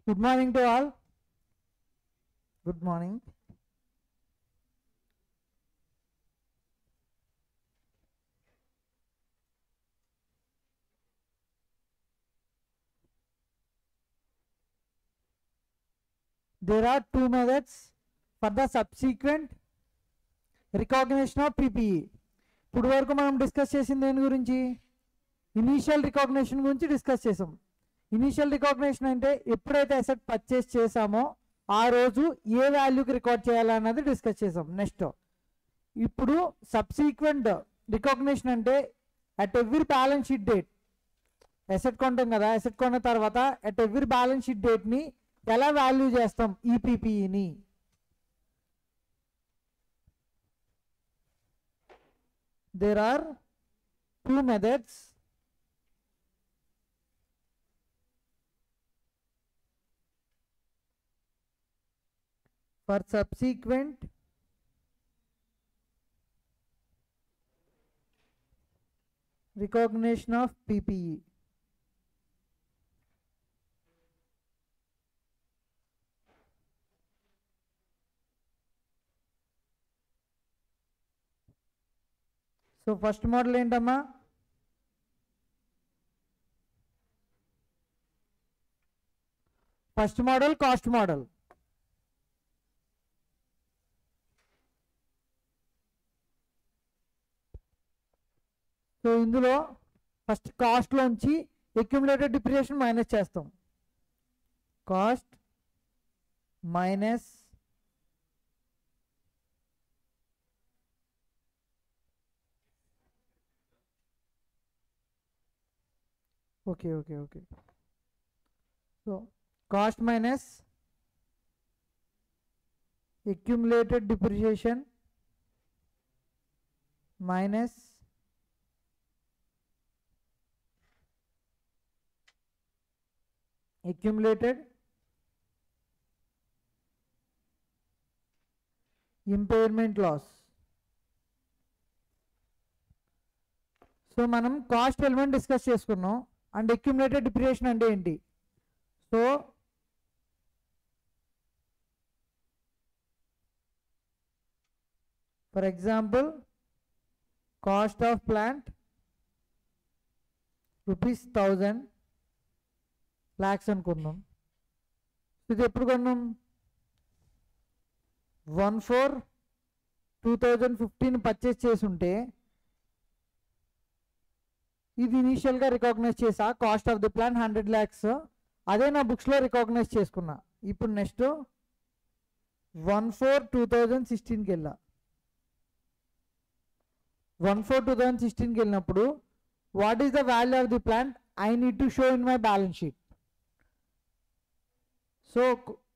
Good morning to all. Good morning. There are two methods for the subsequent recognition of PPE. ఇప్పుడు వరకు మనం discuss చేసింది దేని గురించి? ఇనీషియల్ రికాగ్నిషన్ గురించి డిస్కస్ చేసాం. ఇనీషియల్ రికాగ్నిషన్ అంటే ఎప్పుడైతే అసెట్ పర్చేస్ చేసామో ఆ రోజు ఏ వాల్యూకి రికార్డ్ చేయాలన్నది డిస్కస్ చేసాం. నెక్స్ట్ ఇప్పుడు సబ్సీక్వెంట్ రికాగ్నిషన్ అంటే at every balance sheet date asset కొంటాం కదా, అసెట్ కొన్న తర్వాత అట్ ఎవ్రీ బ్యాలెన్స్ షీట్ డేట్ని ఎలా వాల్యూ చేస్తాం ఈ PPEని. There are two methods for subsequent recognition of PPE. So first model ఏంటమ్మా? First model cost model. So ఇందులో ఫస్ట్ కాస్ట్లోంచి అక్యుములేటెడ్ డిప్రిసియేషన్ మైనస్ చేస్తాం. Cost minus okay. So cost minus accumulated depreciation minus accumulated impairment loss. So మనం cost element discuss చేసుకున్నాం and accumulated depreciation అంటే ఏంటి. So for example cost of plant ₹1000 lakhs అనుకున్నాం. ఇది ఎప్పుడు కొన్నాం? 1/4/2015 పర్చేస్ చేసి ఉంటే ఇది ఇనీషియల్గా రికాగ్నైజ్ చేసా. Cost of the plan 100 lakhs, అదే నా బుక్స్లో రికాగ్నైజ్ చేసుకున్నా. ఇప్పుడు నెక్స్ట్ 1/4/2016కి వెళ్ళా. 1/4/2016కి వెళ్ళినప్పుడు what is the value of the plant I need to show in my balance sheet. So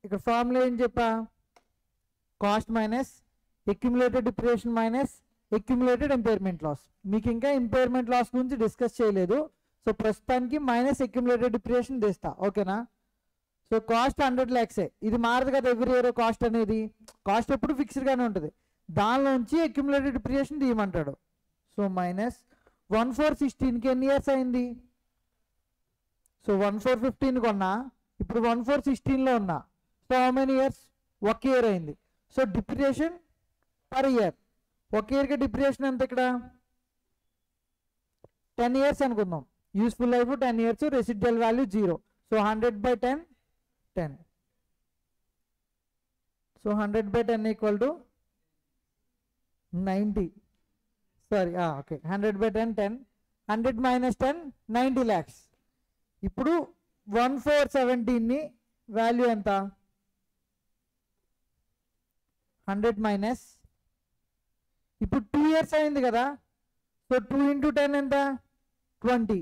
ఇక్కడ ఫార్ములా ఏం చెప్పా? Cost minus accumulated depreciation minus accumulated impairment loss. మీకు ఇంకా ఇంపైర్మెంట్ లాస్ గురించి డిస్కస్ చేయలేదు. సో ప్రస్తుతానికి మైనస్ అక్యుములేటెడ్ డిప్రిసియేషన్ తీస్తా, ఓకేనా? సో కాస్ట్ 100 lakhs, ఇది మారదు కదా ఎవ్రీ ఇయర్. కాస్ట్ అనేది కాస్ట్ ఎప్పుడు ఫిక్స్డ్గానే ఉంటుంది. దానిలోంచి అక్యుములేటెడ్ డిప్రిసియేషన్ తీయమంటాడు. సో మైనస్ 1/4/16కి ఎన్ని ఇయర్స్ అయింది? సో 1/4/15 కొన్నా, ఇప్పుడు 1/4/16లో ఉన్నా. So how many years? 1 year అయింది. సో డిప్రిసియేషన్ పర్ ఇయర్, 1 yearకి డిప్రిసియేషన్ ఎంత? ఇక్కడ 10 years అనుకుందాం. Useful life 10 years, residual value 0. So 100/10 10. So 100/10 equal to 90. Sorry, okay. 100/10 10. 100 - 10 90 lakhs. ఇప్పుడు 1/4/17ని వాల్యూ ఎంత? 100 మైనస్, ఇప్పుడు 2 years అయింది కదా. సో 2 × 10 ఎంత? 20.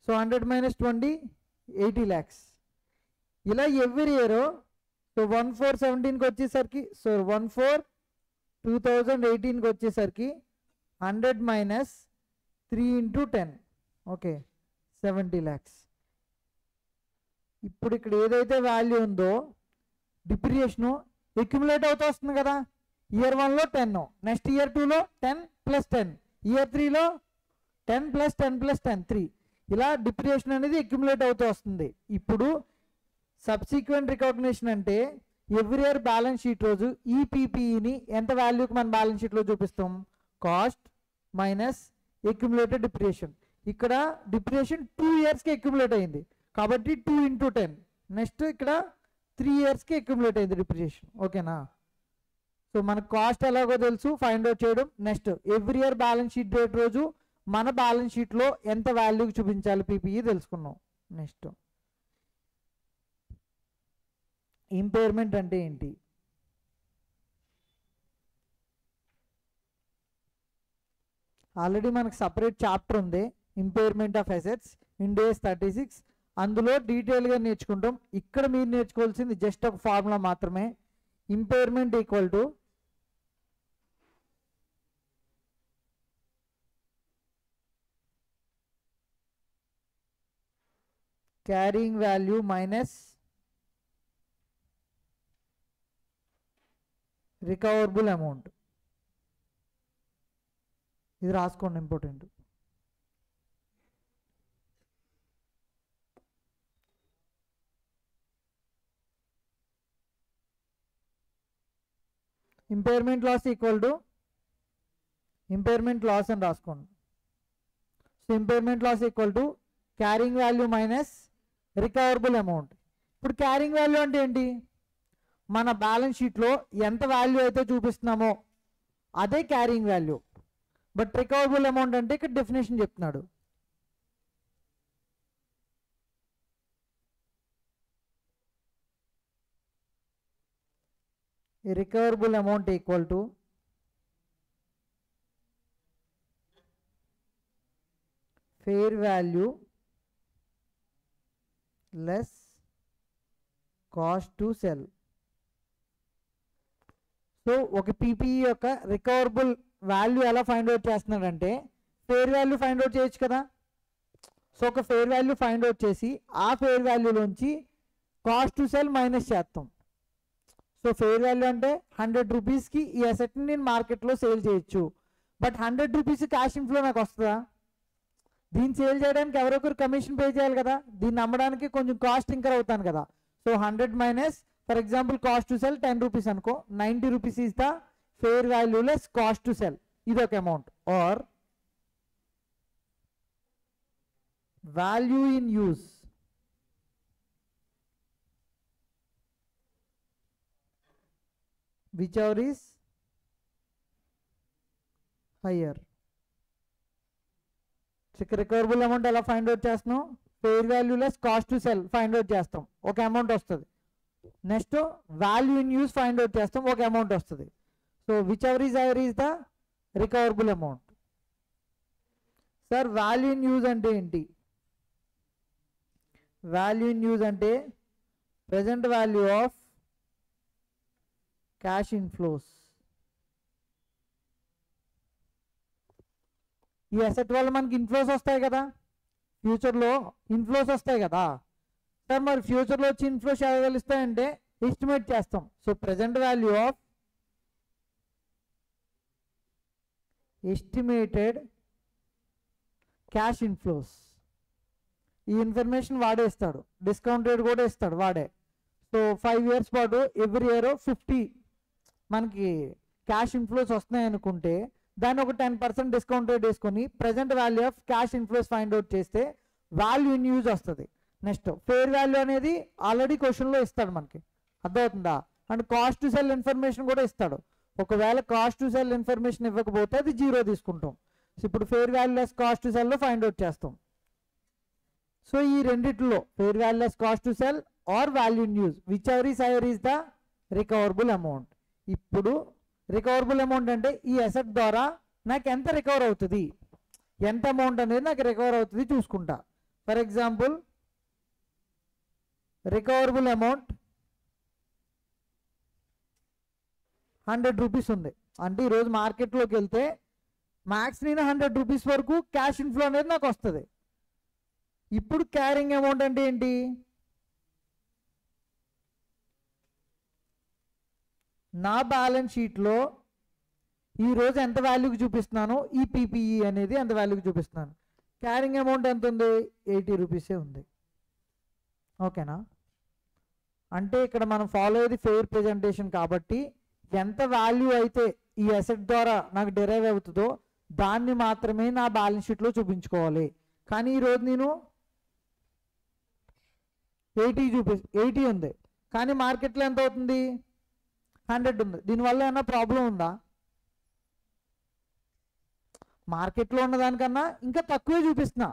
So 100 - 20 80 lakhs. ఇలా ఎవ్రీ ఇయర్. సో 1/4/17కి వచ్చేసరికి, సో 1/4/2018కి వచ్చేసరికి 100 - 3 × 10, ఓకే, 70 lakhs. ఇప్పుడు ఇక్కడ ఏదైతే వాల్యూ ఉందో డిప్రిసియేషను అక్యుములేట్ అవుతూ వస్తుంది కదా. ఇయర్ 1లో 10, నెక్స్ట్ ఇయర్ 2లో 10 + 10, ఇయర్ 3లో 10 + 10 + 10 3. ఇలా డిప్రిసియేషన్ అనేది అక్యుములేట్ అవుతూ వస్తుంది. ఇప్పుడు సబ్సిక్వెంట్ రికగ్నిషన్ అంటే ఎవ్రీ ఇయర్ బ్యాలెన్స్ షీట్ రోజు ఈ పీపీఈని ఎంత వాల్యూకి మన బ్యాలెన్స్ షీట్లో చూపిస్తాం, కాస్ట్ మైనస్ అక్యుములేటెడ్ డిప్రిషియేషన్. ఇక్కడ డిప్రిషియేషన్ 2 ఇయర్స్కి అక్యుములేట్ అయింది కాబట్టి 2 × 10. నెక్స్ట్ ఇక్కడ 3 ఇయర్స్కి అక్యుములేట్ అయింది డిప్రిషియేషన్. ఓకేనా? సో మనకు కాస్ట్ ఎలాగో తెలుసు, ఫైండ్ అవుట్ చేయడం. Next every year balance sheet date రోజు మన బ్యాలెన్స్ షీట్లో ఎంత వాల్యూకి చూపించాలి పీపీఈ తెలుసుకున్నాం. నెక్స్ట్ ఇంపైర్మెంట్ అంటే ఏంటి? ఆల్రెడీ మనకు సపరేట్ చాప్టర్ ఉంది, ఇంపైర్మెంట్ ఆఫ్ అసెట్స్, ఇండెస్ 36. అందులో డీటెయిల్గా నేర్చుకుంటాం. ఇక్కడ మీరు నేర్చుకోవాల్సింది జస్ట్ ఒక ఫార్ములా మాత్రమే. Impairment equal to carrying value minus recoverable amount. ఇది రాసుకోండి, important. Impairment loss equal to impairment loss అని రాసుకోండి. So impairment loss equal to carrying value minus recoverable amount. ఇప్పుడు క్యారింగ్ వాల్యూ అంటే ఏంటి? మన బ్యాలెన్స్ షీట్లో ఎంత వాల్యూ అయితే చూపిస్తున్నామో అదే carrying value. But recoverable amount అంటే ఇక్కడ డెఫినేషన్ చెప్తున్నాడు. Recoverable amount equal to fair value less cost to cell. So ఒక పీపీఈ యొక్క రికవరబుల్ వాల్యూ ఎలా ఫైండ్ అవుట్ చేస్తున్నాడంటే ఫెయిర్ వాల్యూ ఫైండ్ అవుట్ చేయొచ్చు కదా. సో ఒక ఫెయిర్ వాల్యూ ఫైండ్ అవుట్ చేసి ఆ ఫెయిర్ వాల్యూలోంచి కాస్ట్ టు సెల్ మైనస్ చేస్తాం. సో ఫెయిర్ వాల్యూ అంటే 100 రూపీస్కి ఈ అసెట్ని నేను మార్కెట్లో సేల్ చేయొచ్చు. బట్ 100 రూపీస్ క్యాష్ ఇన్ఫ్లో నాకు వస్తుందా? దీన్ని సేల్ చేయడానికి ఎవరొకరు కమిషన్ పే చేయాలి కదా. దీన్ని అమ్మడానికి కొంచెం కాస్ట్ ఇంకర్ అవుతాను కదా. So 100 minus for example cost to sell 10 rupees అనుకో, 90 rupees is the fair value less cost to sell. ఇది ఒక amount. Or value in use, whichever is higher. Recoverable amount ఎలా ఫైండ్ అవుట్ చేస్తున్నాం? Fair value less cost to sell find out చేస్తాం, ఒక amount వస్తుంది. Next value in use find out చేస్తాం, ఒక amount వస్తుంది. So whichever is higher is the recoverable amount. Sir value in use అంటే ఏంటి? Value in use అంటే present value of cash inflows. ఈ అసెట్ వల్ల మనకి ఇన్ఫ్లోస్ వస్తాయి కదా, ఫ్యూచర్లో ఇన్ఫ్లోస్ వస్తాయి కదా. సార్ మరి ఫ్యూచర్లో వచ్చి ఇన్ఫ్లోస్ ఎలా తెలుస్తాయంటే ఎస్టిమేట్ చేస్తాం. So present value of estimated cash inflows. ఈ ఇన్ఫర్మేషన్ వాడే ఇస్తాడు, డిస్కౌంట్ రేట్ కూడా ఇస్తాడు వాడే. సో 5 ఇయర్స్ పాటు ఎవ్రీ ఇయర్ 50 మనకి క్యాష్ ఇన్ఫ్లోస్ వస్తున్నాయి అనుకుంటే దాన్ని ఒక 10% డిస్కౌంట్ రేట్ వేసుకొని present value of cash inflows find out చేస్తే వాల్యూ ఇన్ యూజ్ వస్తుంది. నెక్స్ట్ ఫెయిర్ వాల్యూ అనేది ఆల్రెడీ క్వశ్చన్లో ఇస్తాడు మనకి, అర్థమవుతుందా? And cost to cell information కూడా ఇస్తాడు. ఒకవేళ కాస్ట్ టు సెల్ ఇన్ఫర్మేషన్ ఇవ్వకపోతే అది 0 తీసుకుంటాం. సో ఇప్పుడు fair value less cost to సెల్లో ఫైండ్ అవుట్ చేస్తాం. సో ఈ రెండిట్లో fair value less cost to sell or value in use, whichever is higher is the recoverable amount. ఇప్పుడు recoverable amount అంటే ఈ అసెట్ ద్వారా నాకు ఎంత రికవర్ అవుతుంది, ఎంత అమౌంట్ అనేది నాకు రికవర్ అవుతుంది చూసుకుంటా. For example recoverable amount 100 rupees ఉంది అంటే ఈరోజు మార్కెట్లోకి వెళ్తే మ్యాక్స్ నేను 100 రూపీస్ వరకు క్యాష్ ఇన్ఫ్లో అనేది నాకు వస్తుంది. ఇప్పుడు క్యారింగ్ అమౌంట్ అంటే ఏంటి? నా బ్యాలెన్స్ షీట్లో ఈరోజు ఎంత వాల్యూకి చూపిస్తున్నాను, ఈ పీపీఈ అనేది ఎంత వాల్యూకి చూపిస్తున్నాను. క్యారింగ్ అమౌంట్ ఎంత ఉంది? 80 రూపీసే ఉంది. ఓకేనా? అంటే ఇక్కడ మనం ఫాలో అయ్యేది ఫెయిర్ ప్రెజెంటేషన్ కాబట్టి ఎంత వాల్యూ అయితే ఈ అసెట్ ద్వారా నాకు డెరైవ్ అవుతుందో దాన్ని మాత్రమే నా బ్యాలెన్స్ షీట్లో చూపించుకోవాలి. కానీ ఈరోజు నేను 80 ఉంది, కానీ మార్కెట్లో ఎంత అవుతుంది 100 ఉంది. దీనివల్ల ఏమన్నా ప్రాబ్లం ఉందా? మార్కెట్లో ఉన్నదానికన్నా ఇంకా తక్కువే చూపిస్తున్నా.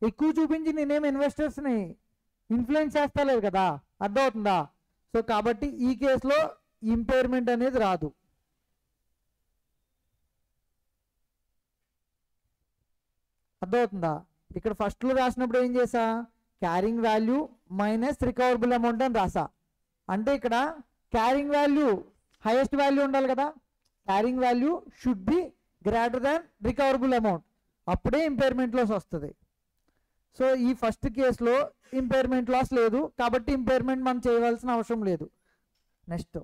ఎక్కువ చూపించి నేనేం ఇన్వెస్టర్స్ని ఇన్ఫ్లుయెన్స్ చేస్తలేదు కదా, అర్థమవుతుందా? సో కాబట్టి ఈ కేసులో ఇంపైర్మెంట్ అనేది రాదు. అర్థమవుతుందా? ఇక్కడ ఫస్ట్లో రాసినప్పుడు ఏం చేసా, carrying value minus recoverable amount అని రాసా. అంటే ఇక్కడ క్యారింగ్ వాల్యూ హైయెస్ట్ వాల్యూ ఉండాలి కదా, carrying value should be greater than recoverable amount, అప్పుడే ఇంపైర్మెంట్ లాస్ వస్తుంది. సో ఈ ఫస్ట్ కేసులో ఇంపైర్మెంట్ లాస్ లేదు కాబట్టి ఇంపైర్మెంట్ మనం చేయవలసిన అవసరం లేదు. నెక్స్ట్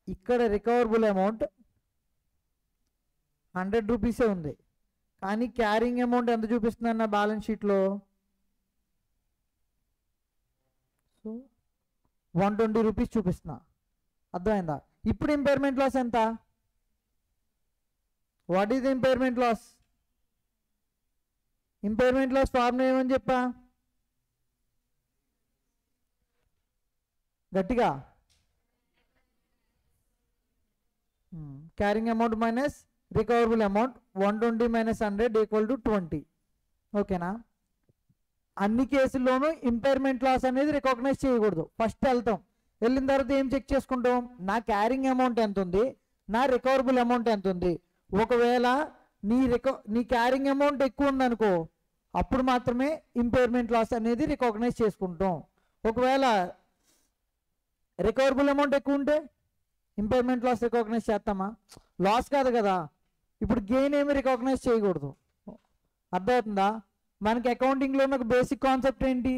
ఇక్కడ రికవరబుల్ అమౌంట్ 100 రూపీసే ఉంది, కానీ క్యారింగ్ అమౌంట్ ఎంత చూపిస్తుంది నా బ్యాలెన్స్ షీట్లో? సో 120 రూపీస్ చూపిస్తున్నా. అర్థమైందా? ఇప్పుడు ఇంపైర్మెంట్ లాస్ ఎంత? What is the impairment loss? Impairment loss formula ఏమని చెప్పా? గట్టిగా carrying amount minus recoverable amount 120 minus 100 equal to 20. ఓకేనా? అన్ని కేసుల్లోనూ ఇంపైర్మెంట్ లాస్ అనేది రికగ్నైజ్ చేయకూడదు. ఫస్ట్ వెళ్తాం, వెళ్ళిన తర్వాత ఏం చెక్ చేసుకుంటాం, నా క్యారింగ్ అమౌంట్ ఎంత ఉంది, నా రికవరబుల్ అమౌంట్ ఎంత ఉంది. ఒకవేళ నీ క్యారింగ్ అమౌంట్ ఎక్కువ ఉందనుకో, అప్పుడు మాత్రమే ఇంపైర్మెంట్ లాస్ అనేది రికగ్నైజ్ చేసుకుంటాం. ఒకవేళ రికవరబుల్ అమౌంట్ ఎక్కువ ఉంటే ఇంపైర్మెంట్ లాస్ రికగ్నైజ్ చేస్తామా? లాస్ కాదు కదా. ఇప్పుడు గెయిన్ ఏమి రికగ్నైజ్ చేయకూడదు. అర్థమవుతుందా? మనకి అకౌంటింగ్లో ఉన్న బేసిక్ కాన్సెప్ట్ ఏంటి?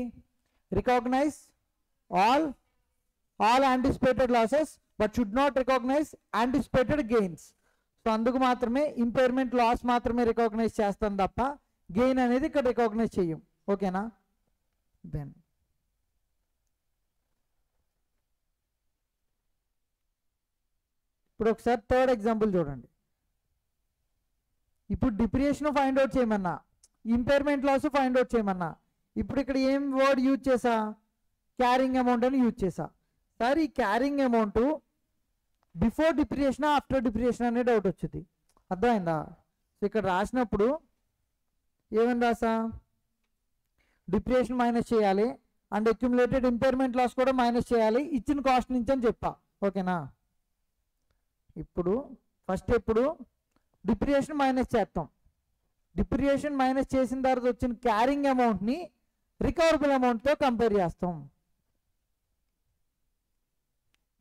Recognise all anticipated losses but should not recognise anticipated gains. So అందుకు మాత్రమే ఇంపైర్మెంట్ లాస్ మాత్రమే రికగ్నైజ్ చేస్తాం తప్ప గెయిన్ అనేది ఇక్కడ రికగ్నైజ్ చెయ్యం. ఓకేనా? దెన్ ఇప్పుడు ఒకసారి థర్డ్ ఎగ్జాంపుల్ చూడండి. ఇప్పుడు డిప్రియేషన్ ఫైండ్ అవుట్ చేయమన్నా, ఇంపైర్మెంట్ లాస్ ఫైండ్ అవుట్ చేయమన్నా. ఇప్పుడు ఇక్కడ ఏం వర్డ్ యూజ్ చేసా? క్యారింగ్ అమౌంట్ అని యూజ్ చేసా. సార్ ఈ carrying amount before depreciation after depreciation అనే డౌట్ వచ్చింది. అర్థమైందా? సో ఇక్కడ రాసినప్పుడు ఏమని రాసా? డిప్రియేషన్ మైనస్ చేయాలి అండ్ అక్యుములేటెడ్ ఇంపైర్మెంట్ లాస్ కూడా మైనస్ చేయాలి ఇచ్చిన కాస్ట్ నుంచి అని చెప్పా. ఓకేనా? ఇప్పుడు ఫస్ట్ ఎప్పుడు డిప్రియేషన్ మైనస్ చేస్తాం. డిప్రియేషన్ మైనస్ చేసిన తర్వాత వచ్చిన క్యారింగ్ అమౌంట్ని రికవరబుల్ అమౌంట్తో కంపేర్ చేస్తాం.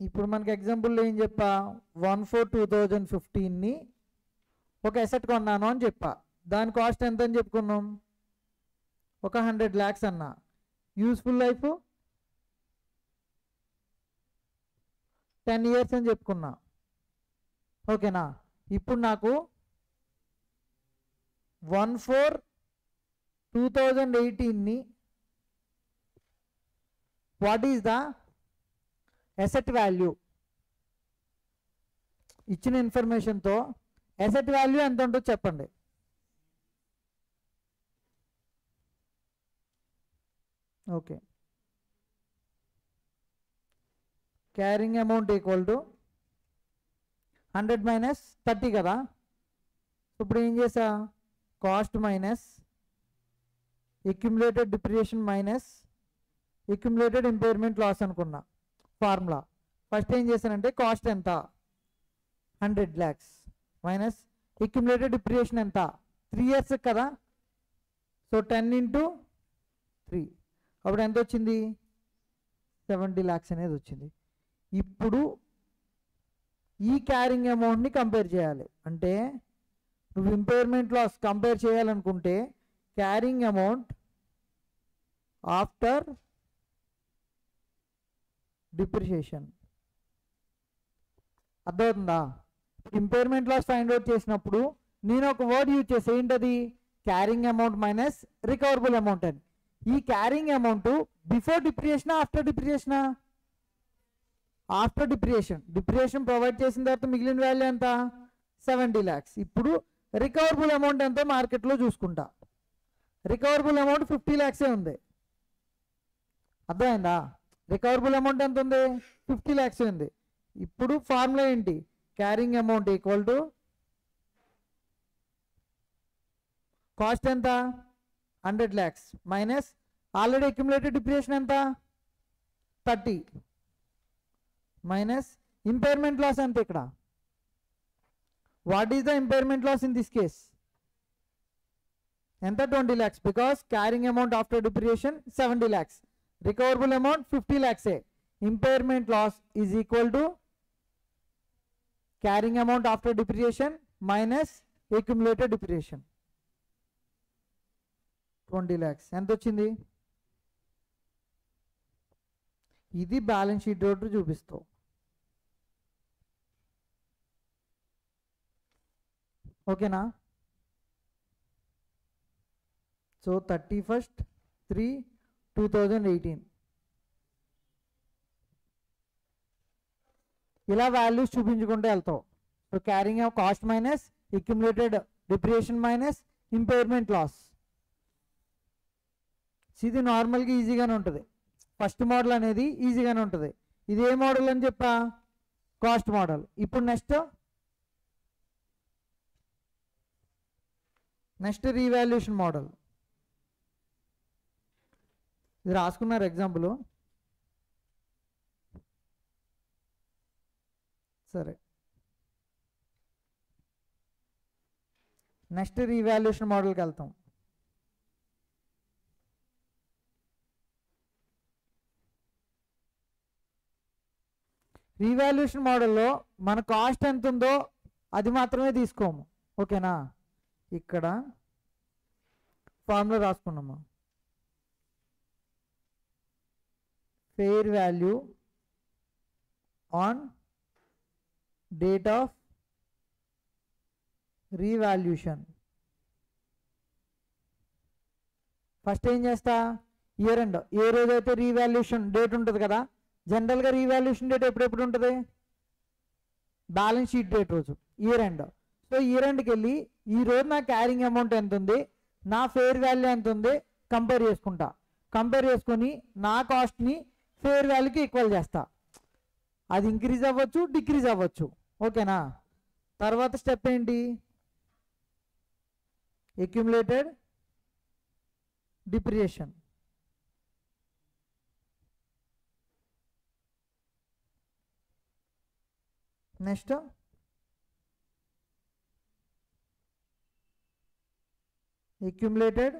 ఇప్పుడు మనకి ఎగ్జాంపుల్లో ఏం చెప్పా? 1/4/2015ని ఒక అసెట్ కొన్నాను అని చెప్పా. దాని కాస్ట్ ఎంత అని చెప్పుకున్నాం? ఒక 100 lakhs అన్నా. యూస్ఫుల్ లైఫ్ 10 years అని చెప్పుకున్నా. ఓకేనా? ఇప్పుడు నాకు 1/4/2018ని what is the asset value ఇచ్చిన ఇన్ఫర్మేషన్తో అసెట్ వాల్యూ ఎంత ఉంటుందో చెప్పండి. Okay, carrying amount equal to 100 minus 30 కదా. ఇప్పుడు ఏం చేసా? Cost minus accumulated depreciation minus accumulated impairment loss అనుకున్నా ఫార్ములా. ఫస్ట్ ఏం చేశానంటే కాస్ట్ ఎంత 100 lakhs మైనస్ అక్యుములేటెడ్ డిప్రియేషన్ ఎంత 3 years కదా. సో 10 into 3 అప్పుడు ఎంత వచ్చింది? 70 lakhs అనేది వచ్చింది. ఇప్పుడు ఈ క్యారింగ్ అమౌంట్ని కంపేర్ చేయాలి. అంటే నువ్వు ఇంపైర్మెంట్ లాస్ కంపేర్ చేయాలనుకుంటే క్యారింగ్ అమౌంట్ ఆఫ్టర్ డిప్రిషియేషన్. అర్థమవుతుందా? ఇంపైర్మెంట్ లాస్ ఫైండ్ అవుట్ చేసినప్పుడు నేను ఒక వర్డ్ యూజ్ చేసే, ఏంటది? Carrying amount minus recoverable amount అని. ఈ క్యారింగ్ అమౌంట్ బిఫోర్ డిప్రియేషనా ఆఫ్టర్ డిప్రియేషనా? After depreciation. డిప్రియేషన్ ప్రొవైడ్ చేసిన తర్వాత మిగిలిన వాల్యూ ఎంత? 70 lakhs. ఇప్పుడు రికవరబుల్ అమౌంట్ ఎంతో మార్కెట్లో చూసుకుంటా. రికవరబుల్ అమౌంట్ 50 lakhs ఉంది. అర్థమైందా? రికవరబుల్ అమౌంట్ ఎంత ఉంది? 50 lakhs ఉంది. ఇప్పుడు ఫార్ములా ఏంటి? Carrying amount equal to cost ఎంత? 100 lakhs minus already accumulated depreciation ఎంత? 30 మైనస్ ఇంపైర్మెంట్ లాస్ ఎంత ఇక్కడ? What is the impairment loss in this case? ఎంత? 20 lakhs because carrying amount after depreciation 70 lakhs. Recoverable amount 50 lakhs. Impairment loss is equal to carrying amount after depreciation minus accumulated depreciation. 20 lakhs ఎంత వచ్చింది? ఇది balance sheet తోటి చూపిస్తావు. ఓకేనా? So 31/3/2018 ఇలా values చూపించుకుంటూ వెళ్తావు. So carrying cost minus accumulated depreciation minus impairment loss. ఇది నార్మల్గా ఈజీగానే ఉంటుంది. ఫస్ట్ మోడల్ అనేది ఈజీగానే ఉంటుంది. ఇది ఏ మోడల్ అని చెప్పా? Cost model. ఇప్పుడు నెక్స్ట్ రీవాల్యూషన్ మోడల్. ఇది రాసుకున్నారు ఎగ్జాంపుల్. సరే, నెక్స్ట్ రీవాల్యూషన్ మోడల్కి వెళ్తాం. రీవాల్యూషన్ మోడల్లో మన కాస్ట్ ఎంత ఉందో అది మాత్రమే తీసుకోము. ఓకేనా? ఇక్కడ ఫార్ములా రాసుకున్నాము. Fair value on date of revaluation. First ఏం చేస్తా? Year end. ఏ రోజైతే రీవాల్యూషన్ డేట్ ఉంటుంది కదా, జనరల్గా రీవాల్యూషన్ డేట్ ఎప్పుడెప్పుడు ఉంటుంది? బ్యాలెన్స్ షీట్ డేట్ రోజు, ఇయర్ ఎండ్. సో ఇయర్ ఎండ్కి వెళ్ళి ఈ రోజు నా క్యారింగ్ అమౌంట్ ఎంత ఉంది, నా ఫెయిర్ వాల్యూ ఎంత ఉంది కంపేర్ చేసుకుంటా. కంపేర్ చేసుకొని నా కాస్ట్ని ఫెయిర్ వాల్యూకి ఈక్వల్ చేస్తా. అది ఇంక్రీజ్ అవ్వచ్చు, డిక్రీజ్ అవ్వచ్చు. ఓకేనా? తర్వాత స్టెప్ ఏంటి? Accumulated depreciation. Next accumulated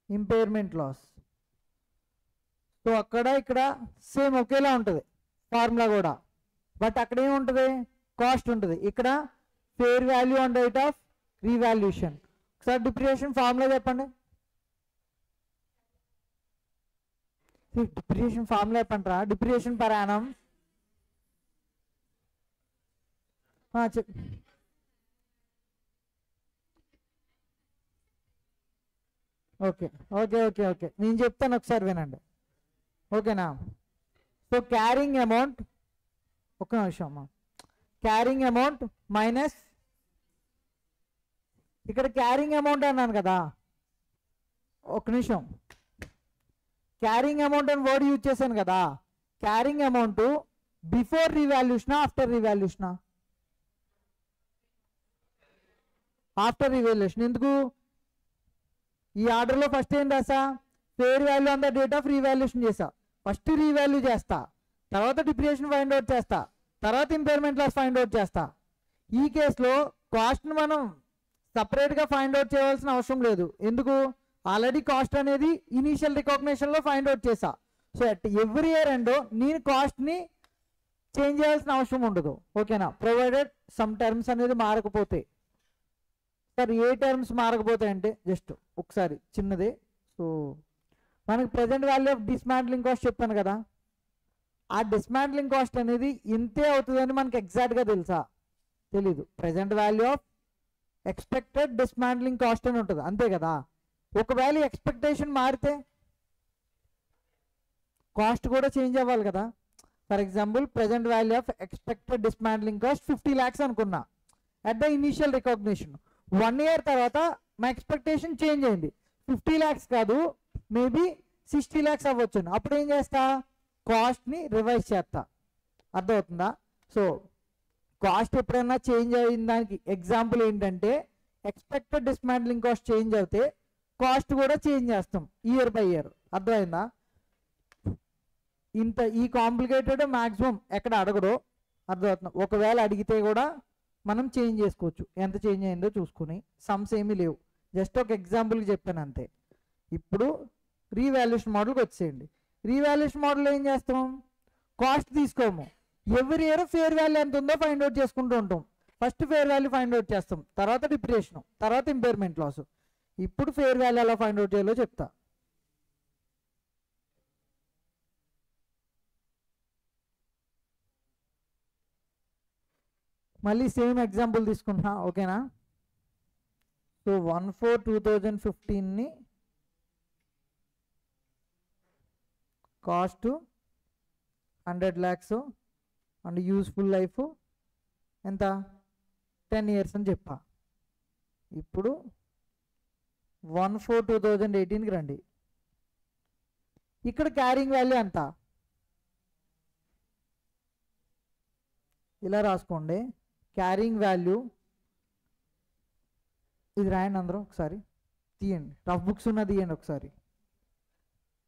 impairment loss. So అక్కడ ఇక్కడ సేమ్ ఒకేలా ఉంటుంది ఫార్ములా కూడా, బట్ అక్కడ ఏముంటుంది? కాస్ట్ ఉంటుంది. ఇక్కడ fair value on date of revaluation. ఒకసారి డిప్రియేషన్ ఫార్ములా చెప్పండి. డిప్రియేషన్ ఫార్ములా చెప్పంటారా? Depreciation per annum. Okay okay okay okay నేను చెప్తాను, ఒకసారి వినండి. ఓకేనా? సో క్యారింగ్ అమౌంట్, ఒక నిమిషం అమ్మా, క్యారింగ్ అమౌంట్ మైనస్, ఇక్కడ క్యారింగ్ అమౌంట్ అన్నాను కదా, ఒక నిమిషం, క్యారింగ్ అమౌంట్ అని వర్డ్ యూజ్ చేశాను కదా. క్యారింగ్ అమౌంట్ బిఫోర్ రీవాల్యూషనా ఆఫ్టర్ రీవాల్యూషనా? After revaluation. ఎందుకు? ఈ ఆర్డర్లో ఫస్ట్ ఏం రాసా? Fair value on the date of revaluation చేసా. ఫస్ట్ రీవాల్యూ చేస్తా, తర్వాత డిప్రియేషన్ ఫైండ్ అవుట్ చేస్తా, తర్వాత ఇంపైర్మెంట్ లాస్ ఫైండ్ అవుట్ చేస్తా. ఈ కేసులో కాస్ట్ని మనం సపరేట్గా ఫైండ్ అవుట్ చేయవలసిన అవసరం లేదు. ఎందుకు? ఆల్రెడీ కాస్ట్ అనేది ఇనీషియల్ రికగ్నిషన్లో ఫైండ్ అవుట్ చేసా. So at every year end నేను కాస్ట్ని చేంజ్ చేయాల్సిన అవసరం ఉండదు. ఓకేనా? ప్రొవైడెడ్ సమ్ టర్మ్స్ అనేది మారకపోతే. సార్ ఏ టర్మ్స్ మారకపోతాయంటే జస్ట్ ఒకసారి చిన్నదే. సో మనకి present value of dismantling cost చెప్పాను కదా, ఆ డిస్మాంట్లింగ్ కాస్ట్ అనేది ఇంతే అవుతుందని మనకి ఎగ్జాక్ట్గా తెలుసా? తెలీదు. Present value of expected dismantling cost అని ఉంటుంది, అంతే కదా. ఒకవేళ ఎక్స్పెక్టేషన్ మారితే కాస్ట్ కూడా చేంజ్ అవ్వాలి కదా. For example present value of expected dismantling cost 50 lakhs అనుకున్నా at the initial recognition. 1 year తర్వాత మా ఎక్స్పెక్టేషన్ చేంజ్ అయింది, 50 lakhs కాదు మేబీ 60 lakhs అవ్వచ్చు. అప్పుడు ఏం చేస్తా, కాస్ట్ని రివైజ్ చేస్తా. అర్థమవుతుందా? సో కాస్ట్ ఎప్పుడైనా చేంజ్ అయిన దానికి ఎగ్జాంపుల్ ఏంటంటే ఎక్స్పెక్టెడ్ డిస్మాంట్లింగ్ కాస్ట్ చేంజ్ అవుతే కాస్ట్ కూడా చేంజ్ చేస్తాం ఇయర్ బై ఇయర్. అర్థమైందా? ఇంత ఈ కాంప్లికేటెడ్ మ్యాక్సిమం ఎక్కడ అడగడో. అర్థమవుతుందా? ఒకవేళ అడిగితే కూడా మనం చేంజ్ చేసుకోవచ్చు, ఎంత చేంజ్ అయిందో చూసుకుని. సమ్స్ ఏమీ లేవు, జస్ట్ ఒక ఎగ్జాంపుల్కి చెప్పాను అంతే. ఇప్పుడు రీవాల్యుయేషన్ మోడల్కి వచ్చేయండి. రీవాల్యుయేషన్ మోడల్ ఏం చేస్తాం, కాస్ట్ తీసుకోము, ఎవ్రీ ఇయర్ ఫేర్ వాల్యూ ఎంత ఉందో ఫైండ్ అవుట్ చేసుకుంటూ ఉంటాం. First fair value find out చేస్తాం, తర్వాత డిప్రిసియేషన్, తర్వాత ఇంపైర్మెంట్ లాస్. ఇప్పుడు ఫేర్ వాల్యూ ఎలా ఫైండ్ అవుట్ చేయాలో చెప్తా. మళ్ళీ సేమ్ ఎగ్జాంపుల్ తీసుకుంటున్నా, ఓకేనా. సో 1/4/2015ని cost 100 lakhs and useful life ఎంత 10 years అని చెప్పా. ఇప్పుడు 1/4/2018కి రండి. ఇక్కడ క్యారింగ్ వాల్యూ ఎంత, ఇలా రాసుకోండి. క్యారింగ్ వాల్యూ ఇది రాయండి, అందరూ ఒకసారి తీయండి, రఫ్ బుక్స్ ఉన్న తీయండి ఒకసారి.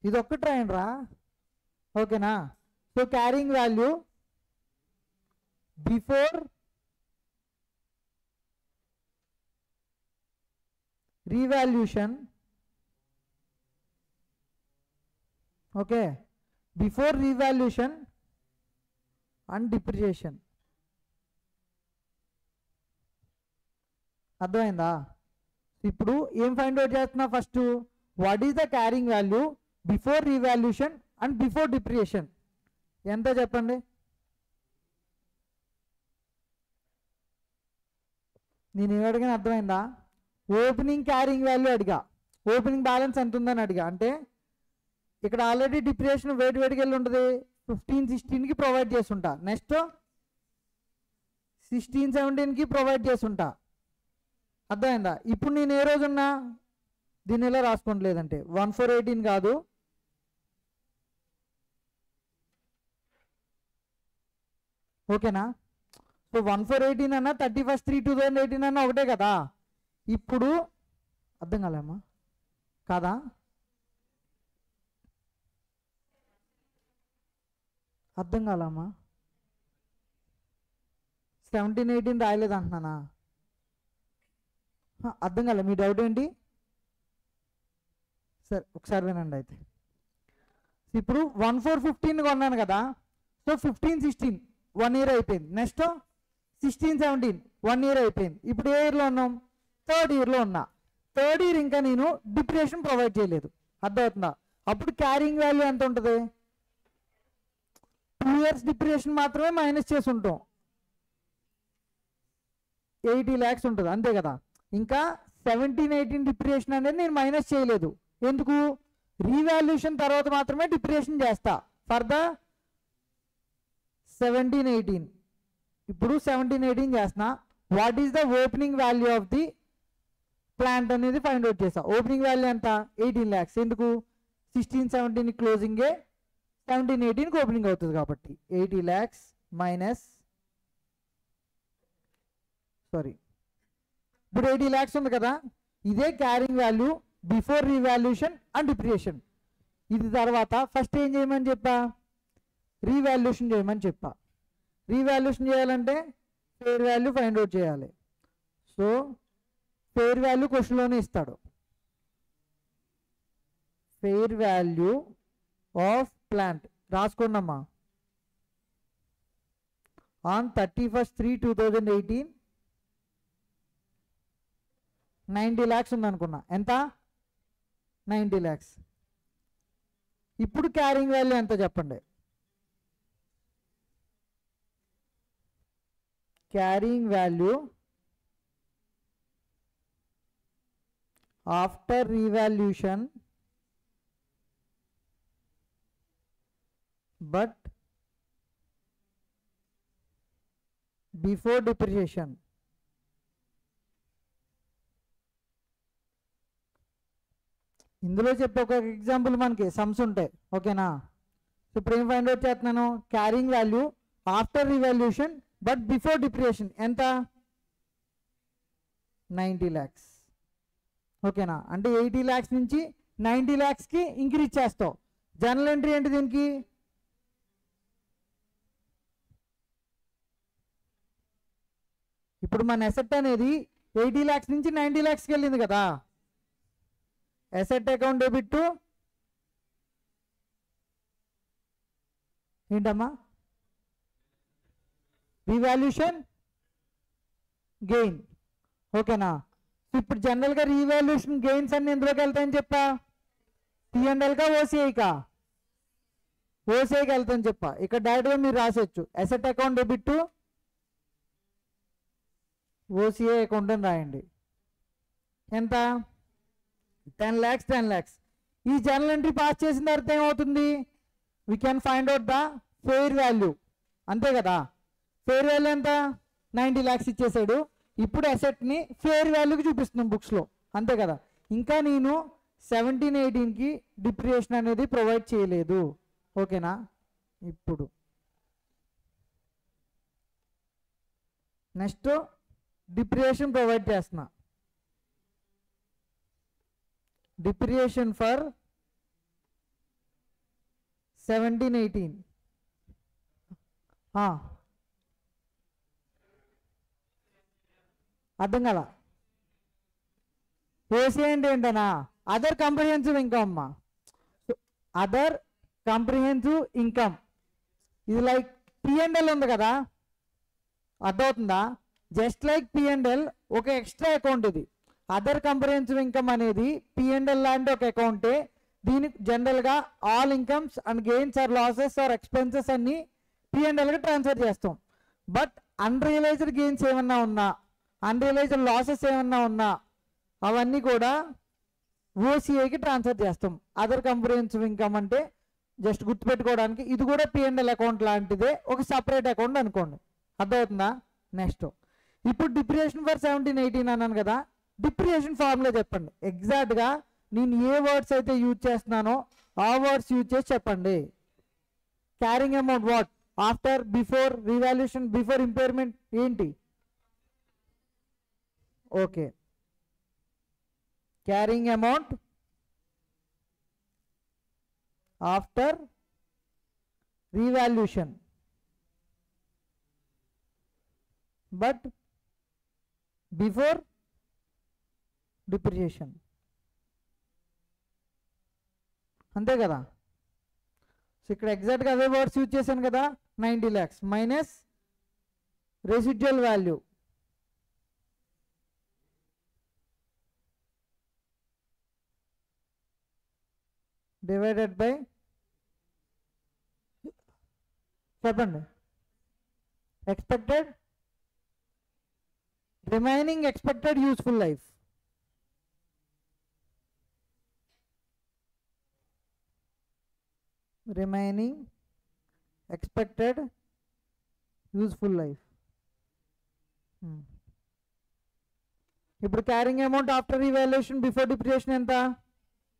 ఇది ఒక్కటి రాయండి రా, ఓకేనా. So carrying value before revaluation, okay, before revaluation and depreciation. అర్థమైందా? ఇప్పుడు ఏం ఫైండ్ అవుట్ చేస్తున్నా, first what is the carrying value before revaluation and before depreciation ఎంత చెప్పండి. నేను ఏం అడిగాను అర్థమైందా? ఓపెనింగ్ క్యారింగ్ వాల్యూ అడిగా, ఓపెనింగ్ బ్యాలెన్స్ ఎంత ఉందని అడిగా. అంటే ఇక్కడ ఆల్రెడీ డిప్రిసియేషన్ వేడికి వెళ్ళి ఉంటుంది, 15-16కి ప్రొవైడ్ చేస్తుంటా, నెక్స్ట్ 16-17కి ప్రొవైడ్ చేస్తుంటా. అర్థమైందా? ఇప్పుడు నేను ఏ రోజున్నా దీన్ని ఎలా రాసుకోండి, లేదంటే 1/4/18 కాదు, ఓకేనా. సో 1/4/18 అన్నా 31/3/2018 అన్నా ఒకటే కదా. ఇప్పుడు అర్థం కాలేమ్మా, కాదా? అర్థం కాలమ్మా, 17-18 రాయలేదు అంటున్నానా? అర్థం కాలే, మీ డౌట్ ఏంటి? సరే ఒకసారి వినండి అయితే. ఇప్పుడు 1/4/15 కొన్నాను కదా, సో 15-16 1 year అయిపోయింది, నెక్స్ట్ 16-17 1 year అయిపోయింది. ఇప్పుడు ఏ ఇయర్లో ఉన్నాం, 3rd yearలో ఉన్నా. 3rd year ఇంకా నేను డిప్రిసియేషన్ ప్రొవైడ్ చేయలేదు. అర్థమవుతుందా? అప్పుడు క్యారింగ్ వాల్యూ ఎంత ఉంటుంది, 2 years డిప్రిసియేషన్ మాత్రమే మైనస్ చేసి ఉంటాం, 80 lakhs ఉంటుంది, అంతే కదా. ఇంకా 17-18 డిప్రిసియేషన్ అనేది నేను మైనస్ చేయలేదు. ఎందుకు? రీవాల్యూషన్ తర్వాత మాత్రమే డిప్రిసియేషన్ చేస్తా ఫర్ ద 17-18. ఇప్పుడు 17-18 చేస్తున్నా. What is the opening value of the plant అనేది ఫైండ్ అవుట్ చేస్తా. ఓపెనింగ్ వాల్యూ ఎంత, 18 lakhs. ఎందుకు? 16-17 క్లోజింగే, 17-18కి ఓపెనింగ్ అవుతుంది కాబట్టి 80 lakhs మైనస్, సారీ, ఇప్పుడు 80 lakhs ఉంది కదా, ఇదే carrying value before revaluation and depreciation. ఇది తర్వాత ఫస్ట్ ఏం చేయమని చెప్పా, రీవాల్యూషన్ చేయమని చెప్పా. రీవాల్యూషన్ చేయాలంటే ఫేర్ వాల్యూ ఫైండ్ అవుట్ చేయాలి. సో ఫేర్ వాల్యూ క్వశ్చన్లోనే ఇస్తాడు. ఫేర్ వాల్యూ ఆఫ్ ప్లాంట్ రాసుకోండమ్మా. ఆన్ 31/3/2018 90 lakhs ఉందనుకున్నా. ఎంత? 90 lakhs. ఇప్పుడు క్యారింగ్ వాల్యూ ఎంత చెప్పండి. Carrying value after revaluation but before depreciation. ఇందులో చెప్పే ఒక ఎగ్జాంపుల్ మనకి సమ్స్ ఉంటాయి, ఓకేనా. సో ఇప్పుడు ఏం ఫైండ్ అవుట్ చేస్తున్నాను, carrying value after revaluation but before depreciation ఎంత 90 lakhs, ఓకేనా. అంటే 80 lakhs నుంచి 90 lakhsకి ఇంక్రీజ్ చేస్తావు. జనరల్ ఎంట్రీ ఏంటి దీనికి, ఇప్పుడు మన అసెట్ అనేది 80 lakhs నుంచి 90 lakhsకి వెళ్ళింది కదా. అసెట్ అకౌంట్ డెబిట్ టు ఏంటమ్మా రీవాల్యూషన్ గెయిన్, ఓకేనా. ఇప్పుడు జనరల్గా రీవాల్యూషన్ గెయిన్స్ అన్ని ఎందులోకి వెళ్తాయని చెప్పా, పిఎన్ఎల్కా ఓసీఐకా, ఓసీఐకి వెళ్తాయని చెప్పా. ఇక్కడ డైరెక్ట్గా మీరు రాసేయచ్చు asset account debit to OCI account అని రాయండి. ఎంత 10 lakhs 10 lakhs. ఈ జనరల్ ఎంట్రీ పాస్ చేసిన తర్వాత ఏమవుతుంది, we can find out the fair value, అంతే కదా. ఫెయిర్ వాల్యూ ఎంత 90 lakhs ఇచ్చేసాడు. ఇప్పుడు అసెట్ని ఫెయిర్ వాల్యూకి చూపిస్తున్నాం బుక్స్లో, అంతే కదా. ఇంకా నేను 17-18కి డిప్రియేషన్ అనేది ప్రొవైడ్ చేయలేదు, ఓకేనా. ఇప్పుడు నెక్స్ట్ డిప్రియేషన్ ప్రొవైడ్ చేస్తున్నా, డిప్రియేషన్ ఫర్ 17-18. అర్థం కదా. ఓసీ అంటే ఏంటనా, అదర్ కాంప్రిహెన్సివ్ ఇన్కమ్ అమ్మా. అదర్ కాంప్రిహెన్సివ్ ఇన్కమ్ ఇది లైక్ పిఎన్ఎల్ ఉంది కదా, అర్థమవుతుందా. జస్ట్ లైక్ పిఎన్ఎల్ ఒక ఎక్స్ట్రా అకౌంట్ ఇది. అదర్ కాంప్రిహెన్సివ్ ఇన్కమ్ అనేది పిఎన్ఎల్ లాంటి ఒక అకౌంటే. దీనికి జనరల్గా all incomes and gains or losses or expenses అన్ని పిఎన్ఎల్కి ట్రాన్స్ఫర్ చేస్తాం. బట్ అన్రియలైజ్డ్ గెయిన్స్ ఏమన్నా ఉన్నా, అన్రియలైజ్డ్ లాసెస్ ఏమన్నా ఉన్నా అవన్నీ కూడా ఓసీఐకి ట్రాన్స్ఫర్ చేస్తాం. అదర్ కాంప్రిహెన్సివ్ ఇన్కమ్ అంటే జస్ట్ గుర్తుపెట్టుకోవడానికి ఇది కూడా పిఎన్ఎల్ అకౌంట్ లాంటిదే, ఒక సపరేట్ అకౌంట్ అనుకోండి, అర్థమవుతుందా. నెక్స్ట్ ఇప్పుడు డిప్రియేషన్ ఫర్ 17-18 అన్నాను కదా, డిప్రియేషన్ ఫార్ములా చెప్పండి. ఎగ్జాక్ట్గా నేను ఏ వర్డ్స్ అయితే యూజ్ చేస్తున్నానో ఆ వర్డ్స్ యూజ్ చేసి చెప్పండి. Carrying amount what, after, before revaluation, before impairment ఏంటి, okay. Carrying amount after revaluation but before depreciation, అంతే కదా. సో ఇక్కడ ఎగ్జాక్ట్గా అవే వర్డ్స్ యూజ్ చేశాను కదా. 90 lakhs minus residual value divided by, చెప్పండి, expected remaining expected useful life. Remaining expected useful life. ఇప్పుడు carrying amount after revaluation before depreciation ఎంత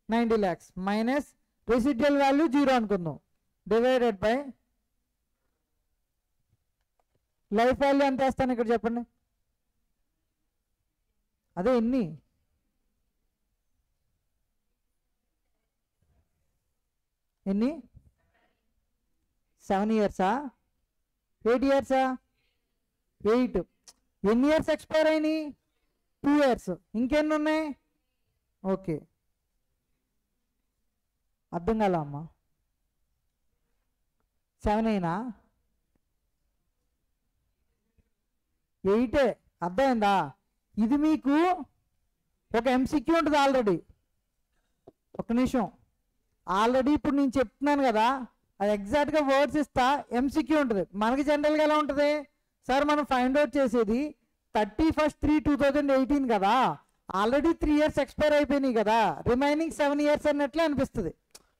90 lakhs minus residual value 0 అనుకుందాం, డివైడెడ్ బై లైఫ్ వాల్యూ ఎంత వేస్తాను ఇక్కడ చెప్పండి. అదే ఎన్ని, ఎన్ని 7 yearsా 8 yearsా 8. ఎన్ని ఇయర్స్ ఎక్స్పైర్ అయినాయి 2 years. ఇంకెన్ని ఉన్నాయి, ఓకే. అర్థం కాలా అమ్మా, 7 అయినా 8 అర్థమైందా. ఇది మీకు ఒక ఎంసీక్యూ ఉంటుంది ఆల్రెడీ, ఒక నిమిషం. ఆల్రెడీ ఇప్పుడు నేను చెప్తున్నాను కదా, అది ఎగ్జాక్ట్గా వర్డ్స్ ఇస్తా, ఎంసీక్యూ ఉంటుంది. మనకి జనరల్గా ఎలా ఉంటుంది సార్, మనం ఫైండ్ అవుట్ చేసేది 31st 3/2018 కదా. ఆల్రెడీ 3 years ఎక్స్పైర్ అయిపోయినాయి కదా, రిమైనింగ్ 7 years అన్నట్లే అనిపిస్తుంది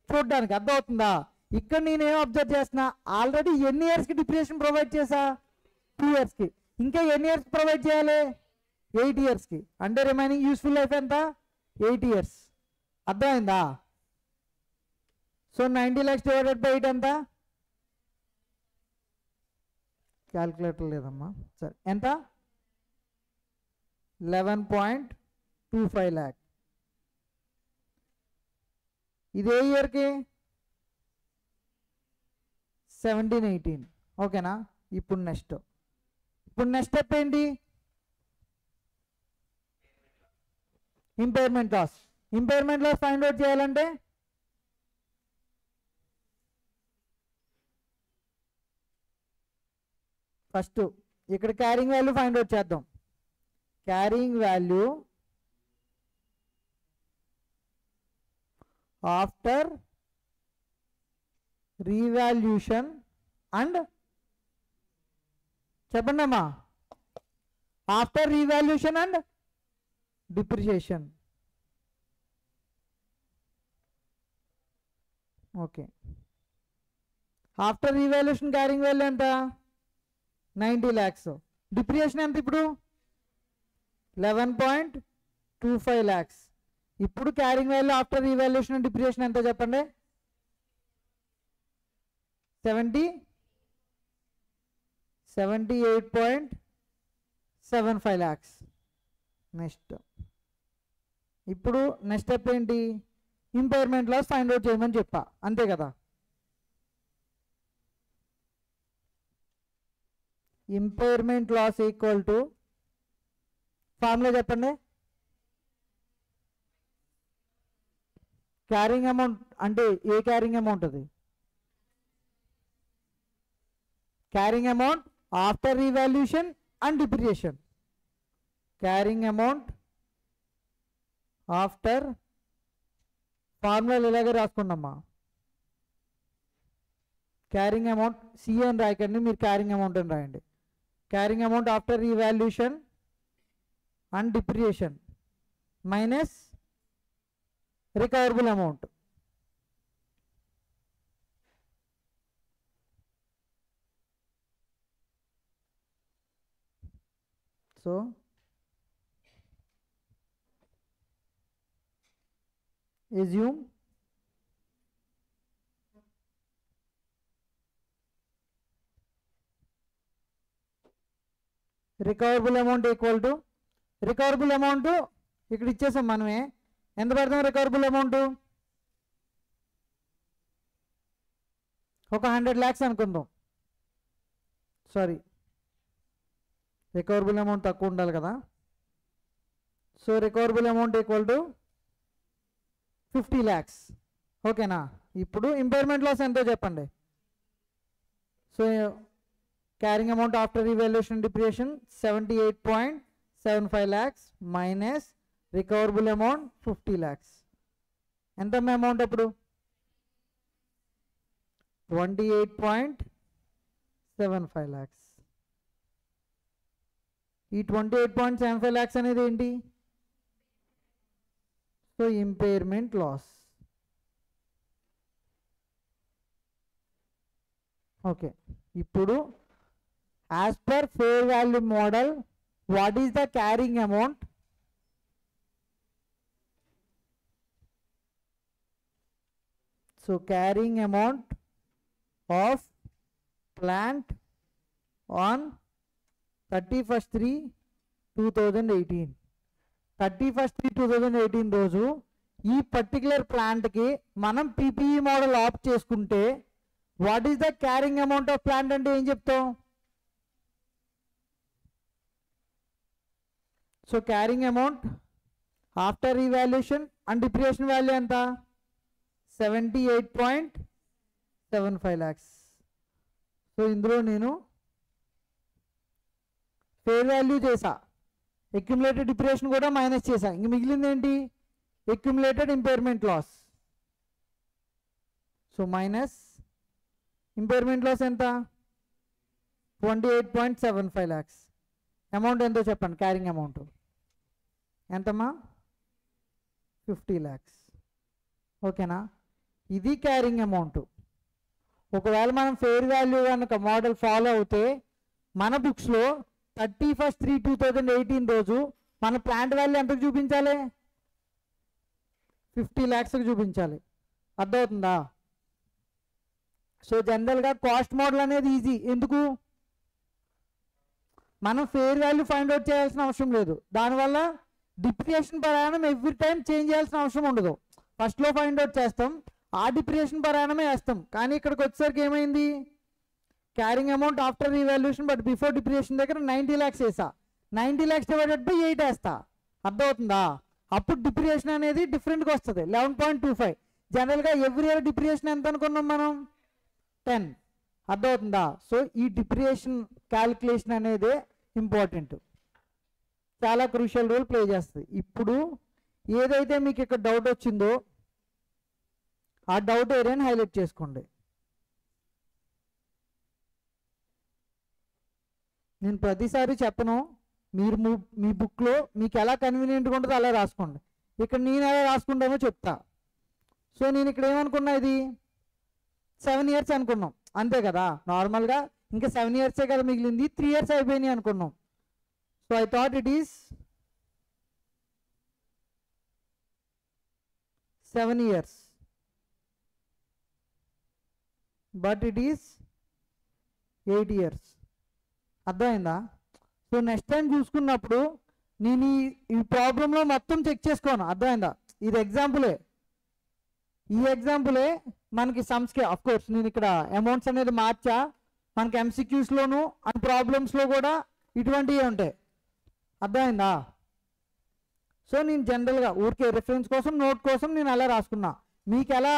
చూడడానికి. అర్థమవుతుందా? ఇక్కడ నేనేం అబ్జర్వ్ చేస్తున్నా, ఆల్రెడీ ఎన్ని ఇయర్స్కి డిప్రిసియేషన్ ప్రొవైడ్ చేసా? 2 yearsకి. ఇంకా ఎన్ని ఇయర్స్ ప్రొవైడ్ చేయాలి? 8 yearsకి. అంటే రిమైనింగ్ యూస్ఫుల్ లైఫ్ ఎంత? 8 years. అర్థమైందా? సో 90 lakhs డివైడెడ్ బై 8 ఎంత? క్యాల్కులేటర్ లేదమ్మా. సరే, ఎంత? 11.25 lakh. ఇదే ఇయర్కి 17-18. ఓకేనా? ఇప్పుడు నెక్స్ట్ స్టెప్ ఏంటి? Impairment loss. Impairment loss find out చేయాలంటే ఫస్ట్ ఇక్కడ క్యారింగ్ వాల్యూ ఫైండ్ అవుట్ చేద్దాం. Carrying value after revaluation and, చెప్పండి అమ్మా, after revaluation and depreciation. Okay, after revaluation carrying value ఎంత? 90 lakhs. డిప్రిసియేషన్ ఎంత ఇప్పుడు? 11.25 lakhs. ఇప్పుడు carrying value after revaluation and depreciation ఎంత చెప్పండి? 78.75 lakhs. నెక్స్ట్ ఇప్పుడు నెక్స్ట్ స్టెప్ ఏంటి? ఇంపైర్మెంట్ లాస్ ఫైండ్ అవుట్ చేయమని చెప్పా, అంతే కదా? Impairment loss equal to formula చెప్పండి. క్యారింగ్ అమౌంట్ అంటే ఏ క్యారింగ్ అమౌంట్? అది carrying amount after revaluation and depreciation. Carrying amount after, ఫార్ములాలు ఇలాగే రాసుకున్నామ్మా. క్యారింగ్ అమౌంట్ సి అని రాయకండి, మీరు క్యారింగ్ అమౌంట్ అని రాయండి. Carrying amount after revaluation and depreciation minus recoverable amount. So assume recoverable amount equal to, recoverable amount ఇక్కడ ఇచ్చేసాం మనమే. ఎంత పెడతాం రికవరబుల్ అమౌంట్? ఒక 100 lakhs అనుకుందాం. సారీ, రికవరబుల్ అమౌంట్ తక్కువ ఉండాలి కదా. So recoverable amount equal to 50 lakhs. ఓకేనా? ఇప్పుడు ఇంపైర్మెంట్ లాస్ ఎంతో చెప్పండి. So carrying amount after revaluation depreciation 78.75 lakhs minus recoverable amount 50 lakhs. ఎంత అమౌంట్ అప్పుడు? 28.75 lakhs. ఈ 28.75 lakhs అనేది ఏంటి? So impairment loss. ఓకే, ఇప్పుడు as per fair value model what is the carrying amount? So carrying amount of plant on 31/3/2018. 31/3/2018 రోజు ఈ particular ప్లాంట్కి మనం పీపీఈ మోడల్ ఆప్ చేసుకుంటే what is the carrying amount of plant అంటే ఏం చెప్తాం? So carrying amount after revaluation and depreciation value ఎంత? 78.75 lakhs. సో ఇందులో నేను ఫేర్ వాల్యూ చేసా, అక్యుములేటెడ్ డిప్రిసియేషన్ కూడా మైనస్ చేసా. ఇంక మిగిలింది ఏంటి? Accumulated impairment loss. So minus impairment loss ఎంత? 28.75 lakhs. అమౌంట్ ఎంతో చెప్పండి, క్యారింగ్ అమౌంట్. ఎంతమ్మా 50 lakhs. ఓకేనా, ఇది క్యారింగ్ అమౌంట్. ఒకవేళ మనం ఫెయిర్ వాల్యూ కనుక మోడల్ ఫాలో అవుతే మన బుక్స్లో 31/3/2018 రోజు మన ప్లాంట్ వాల్యూ ఎంతకు చూపించాలి? 50 lakhsకి చూపించాలి. అర్థమవుతుందా? సో జనరల్గా కాస్ట్ మోడల్ అనేది ఈజీ. ఎందుకు? మనం ఫెయిర్ వాల్యూ ఫైండ్ అవుట్ చేయాల్సిన అవసరం లేదు. దానివల్ల డిప్రియేషన్ ప్రయాణం ఎవ్రీ టైం చేంజ్ చేయాల్సిన అవసరం ఉండదు. ఫస్ట్లో ఫైండ్ అవుట్ చేస్తాం, ఆ డిప్రియేషన్ ప్రయాణమే వేస్తాం. కానీ ఇక్కడికి వచ్చేసరికి ఏమైంది? Carrying amount after revaluation but before depreciation దగ్గర 90 lakhs వేసా. 90 lakhs డివైడెడ్ బై 8 వేస్తా. అర్థమవుతుందా? అప్పుడు డిప్రియేషన్ అనేది డిఫరెంట్గా వస్తుంది, 11.25. జనరల్గా ఎవ్రీ ఇయర్ డిప్రియేషన్ ఎంత అనుకున్నాం మనం? 10. అర్థమవుతుందా? సో ఈ డిప్రియేషన్ క్యాలిక్యులేషన్ అనేది ఇంపార్టెంట్, చాలా క్రూషియల్ రోల్ ప్లే చేస్తుంది. ఇప్పుడు ఏదైతే మీకు ఇక్కడ డౌట్ వచ్చిందో ఆ డౌట్ ఏరియాని హైలైట్ చేసుకోండి. నేను ప్రతిసారి చెప్పను, మీరు మీ బుక్లో మీకు ఎలా కన్వీనియంట్గా ఉంటుందో అలా రాసుకోండి. ఇక్కడ నేను ఎలా రాసుకుంటానో చెప్తా. సో నేను ఇక్కడ ఏమనుకున్నా, ఇది 7 years అనుకున్నాం అంతే కదా. నార్మల్గా ఇంకా 7 years కదా మిగిలింది, 3 years అయిపోయినాయి అనుకున్నాం. So I thought it is 7 years, but it is 8 years. అర్థమైందా? సో నెక్స్ట్ టైం చూసుకున్నప్పుడు నేను ఈ ప్రాబ్లంలో మొత్తం చెక్ చేసుకోను. అర్థమైందా? ఇది ఎగ్జాంపులే, ఈ ఎగ్జాంపులే మనకి సమ్స్కి. అఫ్ కోర్స్ నేను ఇక్కడ అమౌంట్స్ అనేది మార్చా, మనకి MCQsలోను అండ్ ప్రాబ్లమ్స్లో కూడా ఇటువంటివి ఉంటాయి. అర్థమైందా? సో నేను జనరల్గా ఊరికే రిఫరెన్స్ కోసం, నోట్ కోసం నేను అలా రాసుకున్నా. మీకు ఎలా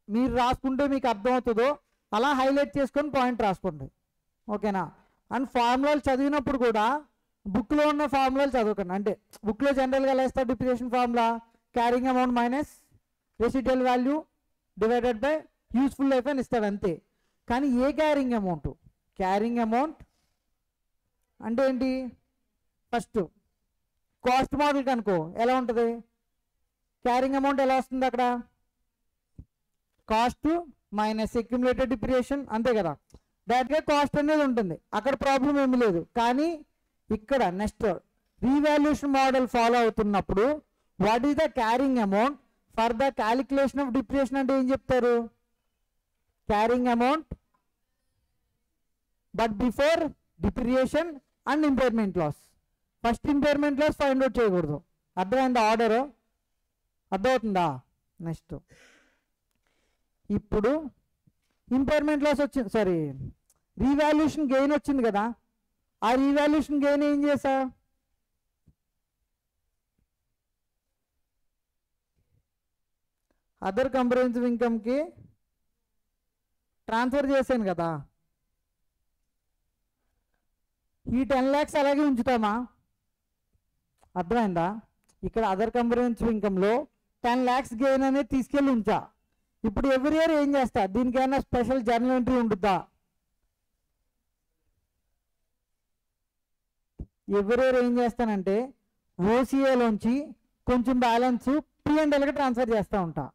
మీరు రాసుకుంటే మీకు అర్థమవుతుందో అలా హైలైట్ చేసుకొని పాయింట్ రాసుకోండి. ఓకేనా? అండ్ ఫార్ములాలు చదివినప్పుడు కూడా బుక్లో ఉన్న ఫార్ములాలు చదవకండి. అంటే బుక్లో జనరల్గా ఎలా ఇస్తారు? Depreciation formula carrying amount minus residual value divided by useful life అని ఇస్తాడు అంతే. కానీ ఏ క్యారింగ్ అమౌంట్? క్యారింగ్ అమౌంట్ అంటే ఏంటి? ఫస్ట్ కాస్ట్ మోడల్ కనుకో ఎలా ఉంటుంది? క్యారింగ్ అమౌంట్ ఎలా వస్తుంది? అక్కడ కాస్ట్ మైనస్ అక్యుములేటెడ్ డిప్రిసియేషన్ అంతే కదా, డైరెక్ట్గా కాస్ట్ అనేది ఉంటుంది. అక్కడ ప్రాబ్లం ఏమీ లేదు. కానీ ఇక్కడ నెక్స్ట్ రీవాల్యూషన్ మోడల్ ఫాలో అవుతున్నప్పుడు what is the carrying amount for the calculation of depreciation అంటే ఏం చెప్తారు? Carrying amount but before depreciation and impairment loss. First impairment loss find out చేయకూడదు. అర్థమైందా ఆర్డర్? అర్థమవుతుందా? నెక్స్ట్ ఇప్పుడు ఇంపైర్మెంట్ లాస్ వచ్చింది, sorry revaluation gain వచ్చింది కదా. ఆ రీవాల్యూషన్ గెయిన్ ఏం చేసా? అదర్ కంప్రహెన్సివ్ ఇన్కమ్కి ట్రాన్స్ఫర్ చేశాను కదా. ఈ 10 lakhs అలాగే ఉంచుతామా? అర్థమైందా? ఇక్కడ అదర్ కంప్రహెన్సివ్ ఇన్కమ్లో 10 lakhs గెయిన్ అనేది తీసుకెళ్ళి ఉంచా. ఇప్పుడు ఎవ్రీ ఇయర్ ఏం చేస్తా? దీనికైనా స్పెషల్ జర్నల్ ఎంట్రీ ఉంటుందా? ఎవ్రీ ఇయర్ ఏం చేస్తానంటే ఓసీఏలోంచి కొంచెం బ్యాలెన్స్ P&Lకి ట్రాన్స్ఫర్ చేస్తూ ఉంటా.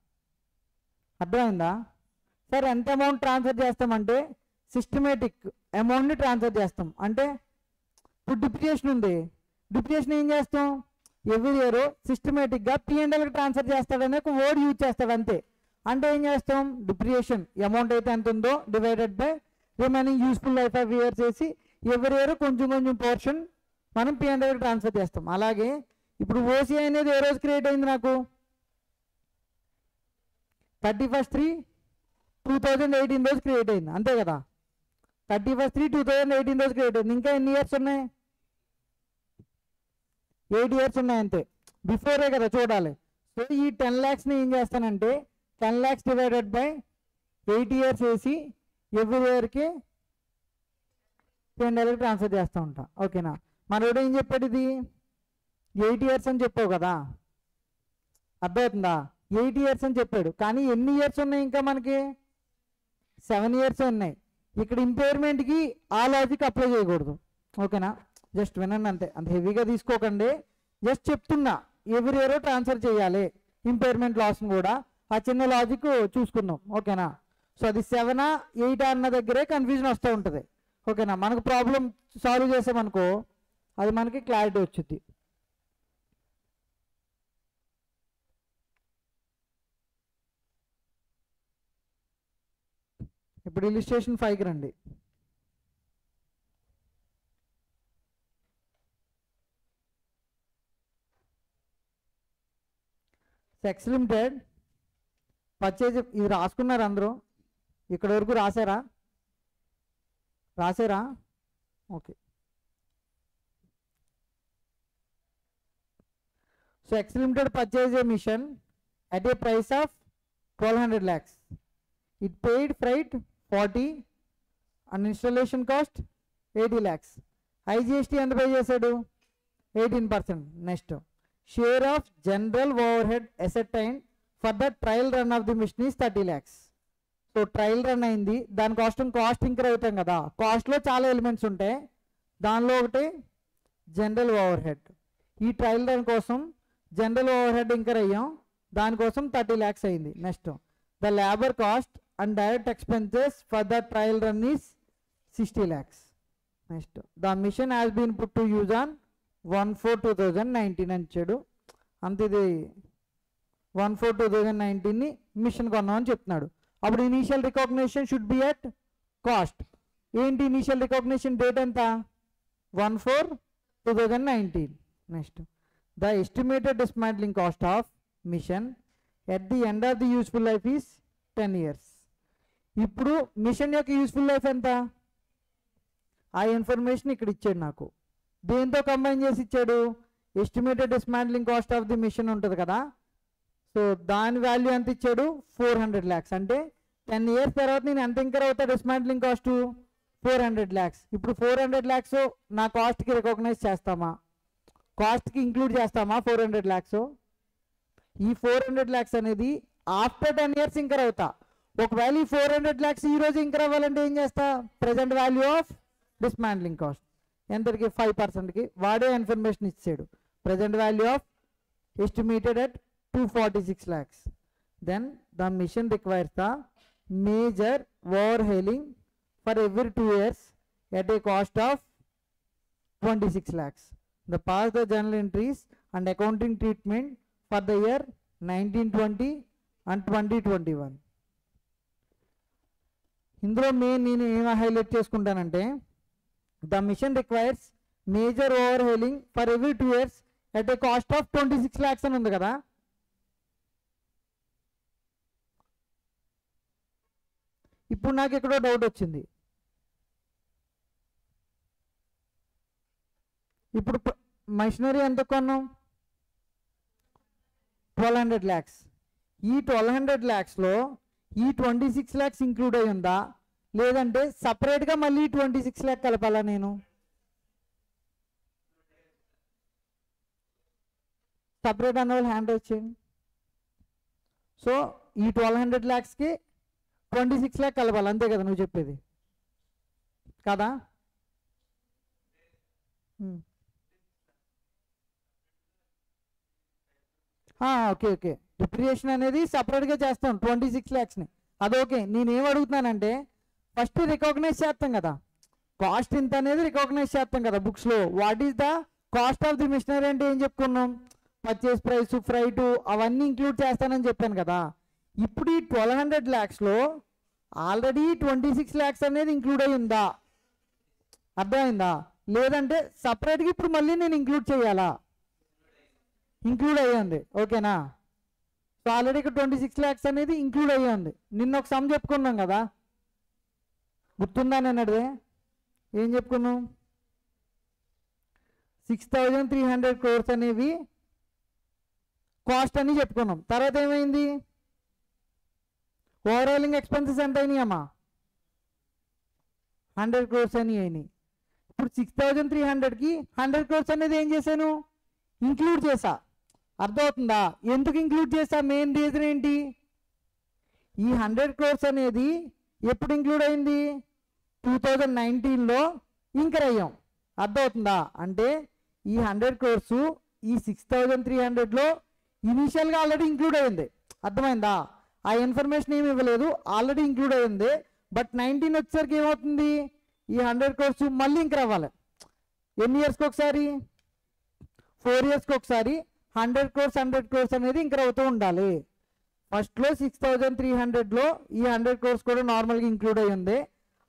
అర్థమైందా? సరే ఎంత అమౌంట్ ట్రాన్స్ఫర్ చేస్తామంటే సిస్టమేటిక్ అమౌంట్ని ట్రాన్స్ఫర్ చేస్తాం. అంటే ఇప్పుడు డిప్రిసియేషన్ ఉంది, డిప్రిసియేషన్ ఏం చేస్తాం? ఎవ్రీ ఇయర్ సిస్టమేటిక్గా P&Lకి ట్రాన్స్ఫర్ చేస్తాడనే ఒక వర్డ్ యూజ్ చేస్తాడు అంతే. అంటే ఏం చేస్తాం? డిప్రిసియేషన్ అమౌంట్ అయితే ఎంత ఉందో divided by remaining useful life of years చేసి ఎవ్రీ ఇయర్ కొంచెం కొంచెం పోర్షన్ మనం P&Lకి ట్రాన్స్ఫర్ చేస్తాం. అలాగే ఇప్పుడు ఓసీఐ అనేది ఏ రోజు క్రియేట్ అయింది? నాకు 31/3/2018 రోజు క్రియేట్ అయింది అంతే కదా. 31/3/2018 రోజు క్రియేట్ అయింది. ఇంకా ఎన్ని ఇయర్స్ ఉన్నాయి? 8 years ఉన్నాయి అంతే. బిఫోరే కదా చూడాలి. సో ఈ 10 lakhsని ఏం చేస్తానంటే 10 lakhs డివైడెడ్ బై 8 years వేసి ఎవ్రీ ఇయర్కి P&Lకి ట్రాన్స్ఫర్ చేస్తూ ఉంటా. ఓకేనా? మనోడు ఏం చెప్పాడు? ఇది 8 years అని చెప్పావు కదా. అర్థమవుతుందా? 8 years అని చెప్పాడు. కానీ ఎన్ని ఇయర్స్ ఉన్నాయి? ఇంకా మనకి 7 years ఉన్నాయి. ఇక్కడ ఇంపైర్మెంట్కి ఆ లాజిక్ అప్లై చేయకూడదు. ఓకేనా? జస్ట్ వినండి అంతే, అంత హెవీగా తీసుకోకండి. జస్ట్ చెప్తున్నా ఎవ్రీ ఇయర్ ట్రాన్స్ఫర్ చేయాలి ఇంపైర్మెంట్ లాస్ని కూడా. ఆ చిన్న లాజిక్ చూసుకుందాం, ఓకేనా. సో అది 7 8 అన్న దగ్గరే కన్ఫ్యూజన్ వస్తూ ఉంటుంది, ఓకేనా. మనకు ప్రాబ్లం సాల్వ్ చేసామనుకో అది మనకి క్లారిటీ వచ్చింది. ఇప్పుడు ఇలిస్ట్రేషన్ 5కి రండి. సెక్స్ లిమిటెడ్ పర్చేజ్, ఇది రాసుకున్నారు అందరూ, ఇక్కడ వరకు రాశారా? Okay. So X limited purchase a machine at a price of 1200 lakhs. It paid freight 40 and installation cost 80 lakhs. IGST ఎంత పే చేశాడు? 18%. Next share of general overhead ascertain for the trial run of the machine is 30 lakhs. So trial run అయింది, దాని cost increase అవుతాం కదా. కాస్ట్లో చాలా elements ఉంటాయి, దానిలో ఒకటి జనరల్ ఓవర్ హెడ్. ఈ ట్రయల్ రన్ కోసం జనరల్ ఓవర్ హెడ్ ఇంక్రీజ్ అయ్యాం, దానికోసం 30 lakhs అయింది. Next the labour cost and direct expenses for the trial run is 60 lakhs. Next the machine has been put to use on 1/4/2019 అని ఇచ్చాడు. అంత ఇది 1/4/2019ని machine కొన్నామని చెప్తున్నాడు. అప్పుడు initial recognition should be at cost. ఏంటి ఇనీషియల్ రికగ్నిషన్ డేట్ ఎంత? 1/4/2019. Next the estimated dismantling cost of machine at the end of the useful life is 10 years. ఇప్పుడు మిషన్ యొక్క యూస్ఫుల్ లైఫ్ ఎంత? ఆ ఇన్ఫర్మేషన్ ఇక్కడ ఇచ్చాడు నాకు. దేంతో కంబైన్ చేసి ఇచ్చాడు? Estimated dismantling cost of the machine ఉంటుంది కదా, సో దాని వాల్యూ ఎంత ఇచ్చాడు? 400 lakhs. అంటే 10 years తర్వాత నేను ఎంత ఇంకర్ అవుతా డిస్మాంట్లింగ్ కాస్ట్? 400 lakhs. ఇప్పుడు 400 lakhs నా కాస్ట్కి రికగ్నైజ్ చేస్తామా, కాస్ట్కి ఇంక్లూడ్ చేస్తామా 400 lakhs? ఈ 400 lakhs అనేది ఆఫ్టర్ 10 years ఇంకర్ అవుతా. ఒకవేళ ఈ 400 lakhs ఈ రోజు ఇంకర్ అవ్వాలంటే ఏం చేస్తా? Present value of dismantling cost ఎంతకి? 5%కి. వాడే ఇన్ఫర్మేషన్ ఇచ్చాడు. Present value of estimated at 246 lakhs. Then the mission requires the major overhauling for every 2 years at a cost of 26 lakhs. The pass the journal entries and accounting treatment for the year 1920 and 2021. ఇందులో main నేను ఏం highlight చేసుకుంటానంటే the machine requires major overhauling for every 2 years at a cost of 26 lakhs అని ఉంది కదా. ఇప్పుడు నాకు ఎక్కడో డౌట్ వచ్చింది. ఇప్పుడు మెషినరీ ఎంత కొన్నాం? 1200 lakhs. ఈ 1200 lakhsలో ఈ 26 lakhs ఇంక్లూడ్ అయి ఉందా, లేదంటే సపరేట్గా మళ్ళీ 26 lakh కలపాలా నేను? సపరేట్ అన్న వాళ్ళు హ్యాండ్ రైజ్ చేయండి. సో ఈ 1200 lakhsకి 26 lakh కలపాలి, అంతే కదా నువ్వు చెప్పేది కదా? Okay okay. డిప్రియేషన్ అనేది సపరేట్గా చేస్తాం 26 lakhsని, అదొకే. నేనేం అడుగుతున్నానంటే ఫస్ట్ రికగ్నైజ్ చేస్తాం కదా, కాస్ట్ ఇంత అనేది రికగ్నైజ్ చేస్తాం కదా బుక్స్లో. What is the cost of the machinery అంటే ఏం చెప్పుకున్నాం? పర్చేస్ ప్రైస్, ఫ్రైట్ అవన్నీ ఇంక్లూడ్ చేస్తానని చెప్పాను కదా. ఇప్పుడు ఈ 1200 lakhsలో ఆల్రెడీ 26 lakhs అనేది ఇంక్లూడ్ అయి ఉందా? అర్థమైందా? లేదంటే సపరేట్గా ఇప్పుడు మళ్ళీ నేను ఇంక్లూడ్ చేయాలా? ఇంక్లూడ్ అయ్యింది, ఓకేనా. సో ఆల్రెడీ ఇక్కడ 26 lakhs అనేది ఇంక్లూడ్ అయ్యింది. నిన్న ఒక సమ్ చెప్పుకున్నాం కదా, గుర్తుందా? నిన్నదే ఏం చెప్పుకున్నాం? 6300 crores అనేవి కాస్ట్ అని చెప్పుకున్నాం. తర్వాత ఏమైంది? ఓవరాలింగ్ ఎక్స్పెన్సెస్ ఎంత అయినాయమ్మా? 100 crores అని అయినాయి. ఇప్పుడు 6300కి 100 crores అనేది ఏం చేశాను? ఇంక్లూడ్ చేసా. అర్థమవుతుందా? ఎందుకు ఇంక్లూడ్ చేసా? మెయిన్ రీజన్ ఏంటి? ఈ 100 crores అనేది ఎప్పుడు ఇంక్లూడ్ అయింది? 2019లో ఇంకర్ అయ్యాం. అర్థమవుతుందా? అంటే ఈ 100 crores ఈ 6300లో ఇనీషియల్గా ఆల్రెడీ ఇంక్లూడ్ అయింది. అర్థమైందా? ఆ ఇన్ఫర్మేషన్ ఏమి ఇవ్వలేదు, ఆల్రెడీ ఇంక్లూడ్ అయింది. బట్ 19 వచ్చేసరికి ఏమవుతుంది, ఈ 100 crores మళ్ళీ ఇంక రావాలి. ఎన్ని ఇయర్స్కి ఒకసారి? 4 yearsకి ఒకసారి 100 crores అనేది ఇంక అవుతూ ఉండాలి. ఫస్ట్లో 6300లో ఈ 100 crores కూడా నార్మల్గా ఇంక్లూడ్ అయ్యి ఉంది,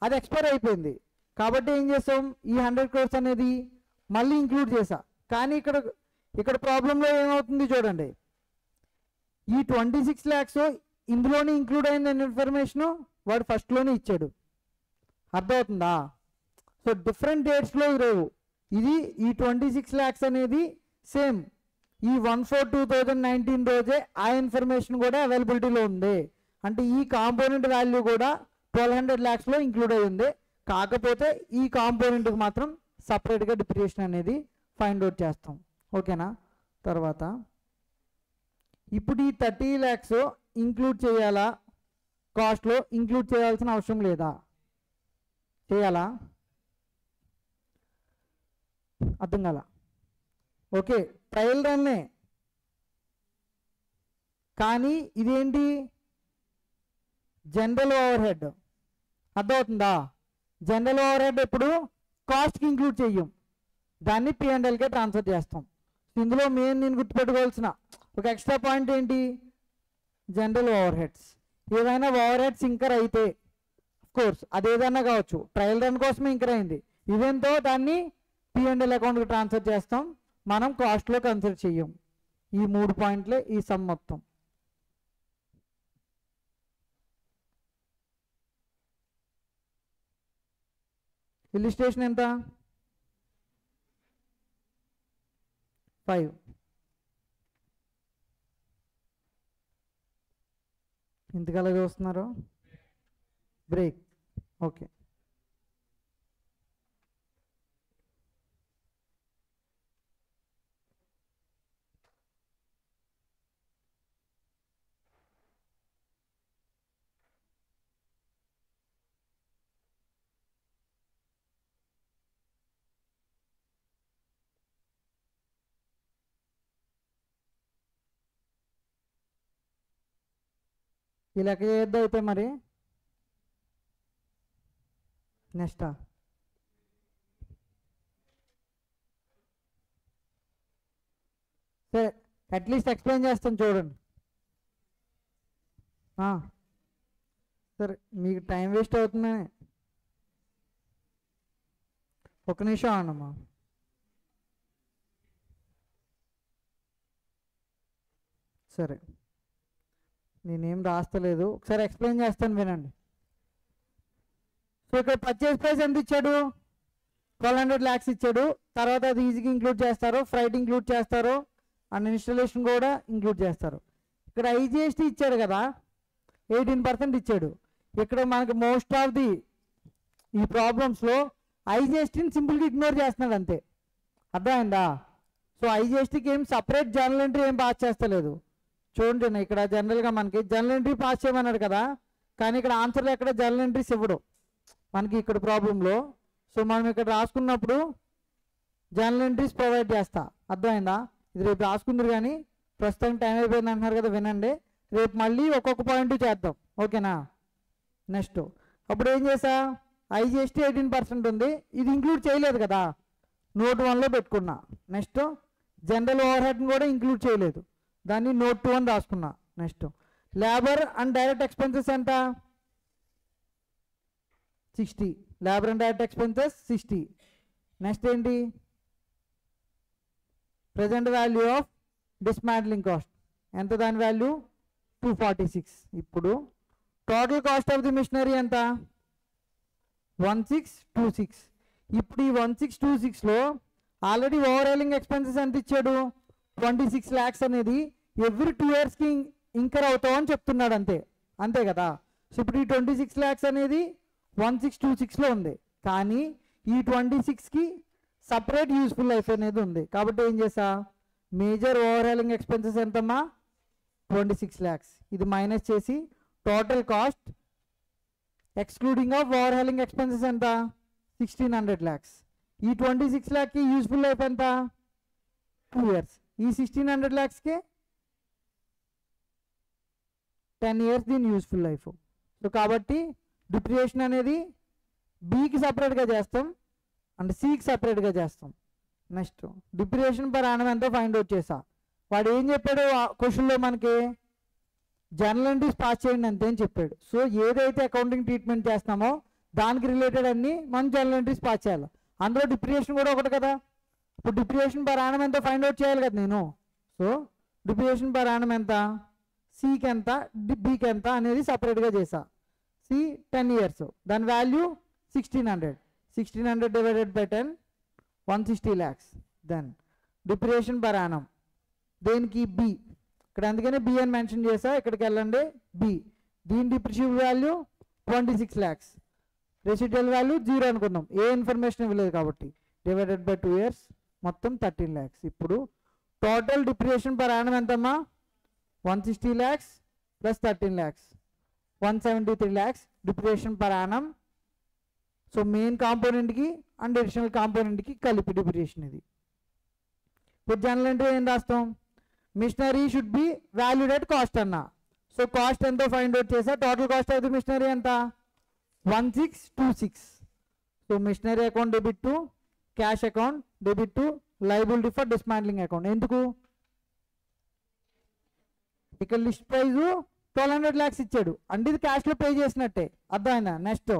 అది ఎక్స్పైర్ అయిపోయింది. కాబట్టి ఏం చేసాం, ఈ 100 crores అనేది మళ్ళీ ఇంక్లూడ్ చేసా. కానీ ఇక్కడ ప్రాబ్లంలో ఏమవుతుంది చూడండి, ఈ 26 lakhs ఇందులోనే ఇంక్లూడ్ అయిన ఇన్ఫర్మేషను వాడు ఫస్ట్లోనే ఇచ్చాడు. అర్థమవుతుందా? సో డిఫరెంట్ డేట్స్లో రేవు. ఇది ఈ 26 lakhs అనేది సేమ్ ఈ 1/4/2019 రోజే ఆ ఇన్ఫర్మేషన్ కూడా అవైలబిలిటీలో ఉంది. అంటే ఈ కాంపోనెంట్ వాల్యూ కూడా 1200 lakhsలో ఇంక్లూడ్ అయి ఉంది. కాకపోతే ఈ కాంపోనెంట్కి మాత్రం సపరేట్గా డిప్రిసియేషన్ అనేది ఫైండ్ అవుట్ చేస్తాం. ఓకేనా? తర్వాత ఇప్పుడు ఈ 30 lakhs ఇంక్లూడ్ చేయాలా, కాస్ట్లో ఇంక్లూడ్ చేయాల్సిన అవసరం లేదా? చేయాలా? అర్థం కాల? ఓకే, ట్రయల్ రన్నే. కానీ ఇదేంటి, జనరల్ ఓవర్ హెడ్. అర్థమవుతుందా? జనరల్ ఓవర్ హెడ్ ఎప్పుడు కాస్ట్కి ఇంక్లూడ్ చెయ్యం, దాన్ని P&Lకే ట్రాన్స్ఫర్ చేస్తాం. ఇందులో నేను గుర్తుపెట్టుకోవాల్సిన ఒక ఎక్స్ట్రా పాయింట్ ఏంటి, జనరల్ ఓవర్ హెడ్స్. ఏదైనా ఓవర్ హెడ్స్ ఇంకర్ అయితే కోర్స్ అది ఏదైనా కావచ్చు, ట్రయల్ రన్ కోసమే ఇంకర్ అయింది, ఈవెంతో దాన్ని P&L అకౌంట్కి ట్రాన్స్ఫర్ చేస్తాం, మనం కాస్ట్లో కన్సిడర్ చెయ్యం. ఈ 3 పాయింట్లే ఈ సమ్ మొత్తం. ఇల్లుస్ట్రేషన్ ఎంత? 5. ఇంతకలా చూస్తున్నారు? బ్రేక్. ఓకే, ఈ లెక్క చేద్దాం అయితే. మరి నెక్స్టా సరే, అట్లీస్ట్ ఎక్స్ప్లెయిన్ చేస్తాను చూడండి. సరే, మీకు టైం వేస్ట్ అవుతుందని ఒక నిమిషం అన్నమ్మా. సరే, నేనేం రాస్తలేదు, ఒకసారి ఎక్స్ప్లెయిన్ చేస్తాను వినండి. సో ఇక్కడ పర్చేస్ ప్రైస్ ఎంత ఇచ్చాడు, 1200 lakhs ఇచ్చాడు. తర్వాత అది ఈజీగా ఇంక్లూడ్ చేస్తారు, ఫ్రైట్ ఇంక్లూడ్ చేస్తారు, అండ్ ఇన్స్టాలేషన్ కూడా ఇంక్లూడ్ చేస్తారు. ఇక్కడ IGST ఇచ్చాడు కదా, 18% ఇచ్చాడు. ఇక్కడ మనకి మోస్ట్ ఆఫ్ ది ఈ ప్రాబ్లమ్స్లో IGSTని సింపుల్గా ఇగ్నోర్ చేస్తున్నాడు అంతే. అర్థమైందా? సో IGSTకి ఏం సపరేట్ జర్నల్ ఎంట్రీ ఏం పాస్ చేస్తలేదు. చూడండి, ఇక్కడ జనరల్గా మనకి జర్నల్ ఎంట్రీ పాస్ చేయమన్నాడు కదా, కానీ ఇక్కడ ఆన్సర్లో ఎక్కడ జర్నల్ ఎంట్రీస్ ఇవ్వడు మనకి ఇక్కడ ప్రాబ్లంలో. సో మనం ఇక్కడ రాసుకున్నప్పుడు జర్నల్ ఎంట్రీస్ ప్రొవైడ్ చేస్తా. అర్థమైందా? ఇది రేపు రాసుకుందరు, కానీ ప్రస్తుతం టైం అయిపోయింది అంటున్నారు కదా, వినండి. రేపు మళ్ళీ ఒక్కొక్క పాయింట్ చేద్దాం. ఓకేనా? నెక్స్ట్ అప్పుడు ఏం చేసా, IGST 18% ఉంది, ఇది ఇంక్లూడ్ చేయలేదు కదా, నోట్ 1లో పెట్టుకున్నా. నెక్స్ట్ జనరల్ ఓవర్ హెడ్ని కూడా ఇంక్లూడ్ చేయలేదు, దాన్ని నోట్ 2 అని రాసుకున్నా. Next labour and direct expenses ఎంత? 60. Labour and direct expenses 60. Next ఏంటి, present value of dismantling cost ఎంత, దాని వాల్యూ 246. ఇప్పుడు total cost of the machinery ఎంత? 1626. ఇప్పుడు ఈ 1626లో ఆల్రెడీ ఓవర్హాలింగ్ ఎక్స్పెన్సెస్ ఎంత ఇచ్చాడు, 26 lakhs అనేది ఎవ్రీ 2 yearsకి ఇంకర్ అవుతావు అని చెప్తున్నాడు, అంతే కదా. సో ఇప్పుడు ఈ 26 lakhs అనేది 1626లో ఉంది, కానీ ఈ 26కి సపరేట్ యూస్ఫుల్ లైఫ్ అనేది ఉంది. కాబట్టి ఏం చేసా, మేజర్ ఓవర్హాలింగ్ ఎక్స్పెన్సెస్ ఎంతమ్మా, 26 lakhs. ఇది మైనస్ చేసి total cost excluding of overhauling expenses ఎంత, 1600 lakhs. ఈ 26 lakhకి యూస్ఫుల్ లైఫ్ ఎంత, 2 years. ఈ 1600 lakhsకే 10 years దీని యూస్ఫుల్ లైఫ్. సో కాబట్టి డిప్రిసియేషన్ అనేది బికి సపరేట్గా చేస్తాం అండ్ సికి సపరేట్గా చేస్తాం. నెక్స్ట్ డిప్రిసియేషన్ పర్ యానం ఎంతో ఫైండ్ అవుట్ చేసా. వాడు ఏం చెప్పాడు క్వశ్చన్లో మనకి జర్నల్ ఎంట్రీస్ పాస్ చేయండి అంతే అని చెప్పాడు. సో ఏదైతే అకౌంటింగ్ ట్రీట్మెంట్ చేస్తామో దానికి రిలేటెడ్ అన్ని మనం జర్నల్ ఎంట్రీస్ పాస్ చేయాలి. అందులో డిప్రిసియేషన్ కూడా ఒకటి కదా. ఇప్పుడు డిప్రిసియేషన్ పర్ యానం ఎంతో ఫైండ్ అవుట్ చేయాలి కదా నేను. సో డిప్రిసియేషన్ పర్ యానం ఎంత, సికి ఎంత, బికి ఎంత అనేది సపరేట్గా చేసా. సి 10 years, దాని value 1600 divided by 10 160 lakhs. Then depreciation per annum దేనికి బి, ఇక్కడ అందుకనే బి అని మెన్షన్ చేసా. ఇక్కడికి వెళ్ళండి బి, దీని depreciation value 26 lakhs, residual value 0 అనుకుందాం, ఏ ఇన్ఫర్మేషన్ ఇవ్వలేదు కాబట్టి, డివైడెడ్ బై 2 years మొత్తం 13 lakhs. ఇప్పుడు టోటల్ డిప్రిసియేషన్ పర్ యానం ఎంతమ్మా, 160 lakhs plus 13 lakhs 173 lakhs depreciation per annum. So main కాంపోనెంట్కి అండ్ అడిషనల్ కాంపోనెంట్కి కలిపి డిప్రిసియేషన్ ఇది. ఇప్పుడు జనరల్ ఎంట్రీ ఏం రాస్తాం, machinery should be valued at cost అన్న. సో కాస్ట్ ఎంతో ఫైండ్ అవుట్ చేసా. Total cost of the machinery ఎంత 1626. So machinery account debit to cash account debit to liability for dismantling account. ఎందుకు ఇక్కడ లిస్ట్ ప్రైజ్ 1200 lakhs ఇచ్చాడు అంటే ఇది క్యాష్లో pay చేసినట్టే, అర్థమైందా. నెక్స్ట్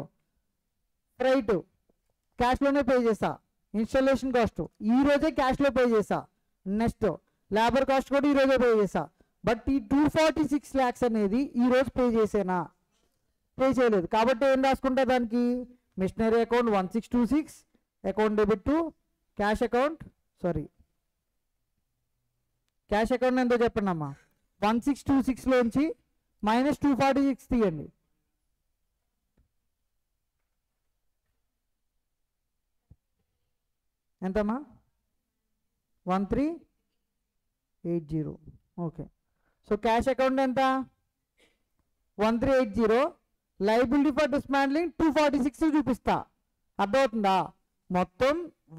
ఫ్రైట్ క్యాష్లోనే పే చేసా. ఇన్స్టాలేషన్ కాస్ట్ ఈ రోజే క్యాష్లో పే చేసా. నెక్స్ట్ లేబర్ కాస్ట్ కూడా ఈ రోజే పే చేసా. బట్ ఈ 246 lakhs అనేది ఈ రోజు పే చేసేనా, పే చేయలేదు. కాబట్టి ఏం రాసుకుంటా దానికి, machinery account 1626 account debit to cash account, sorry cash account ఎంతో చెప్పండి అమ్మా, 1626లోంచి మైనస్ 246 తీయండి. ఎంతమ్మా 1380. ఓకే. సో క్యాష్ అకౌంట్ ఎంత 1380, లయబిలిటీ ఫర్ డిస్మాంట్లింగ్ 246 చూపిస్తా, అర్థమవుతుందా. మొత్తం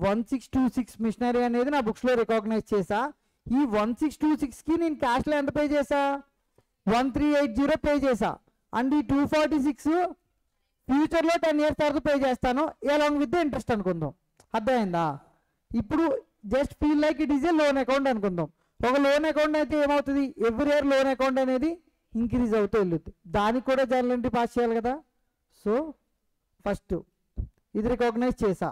1626 మిషనరీ అనేది నా బుక్స్లో రికగ్నైజ్ చేసా. ఈ 1626కి నేను క్యాష్లో ఎంత పే చేసా, 1380 పే చేసా. అండ్ ఈ 246 ఫ్యూచర్లో 10 years తర్వాత పే చేస్తాను అలాంగ్ విత్ ద ఇంట్రెస్ట్ అనుకుందాం, అర్థమైందా. ఇప్పుడు just feel like it is a loan account అనుకుందాం. ఒక లోన్ అకౌంట్ అయితే ఏమవుతుంది, ఎవ్రీ ఇయర్ లోన్ అకౌంట్ అనేది ఇంక్రీజ్ అవుతూ వెళ్ళుద్ది. దానికి కూడా జర్నల్ ఎంట్రీ పాస్ చేయాలి కదా. సో ఫస్ట్ ఇది రికగ్నైజ్ చేసా.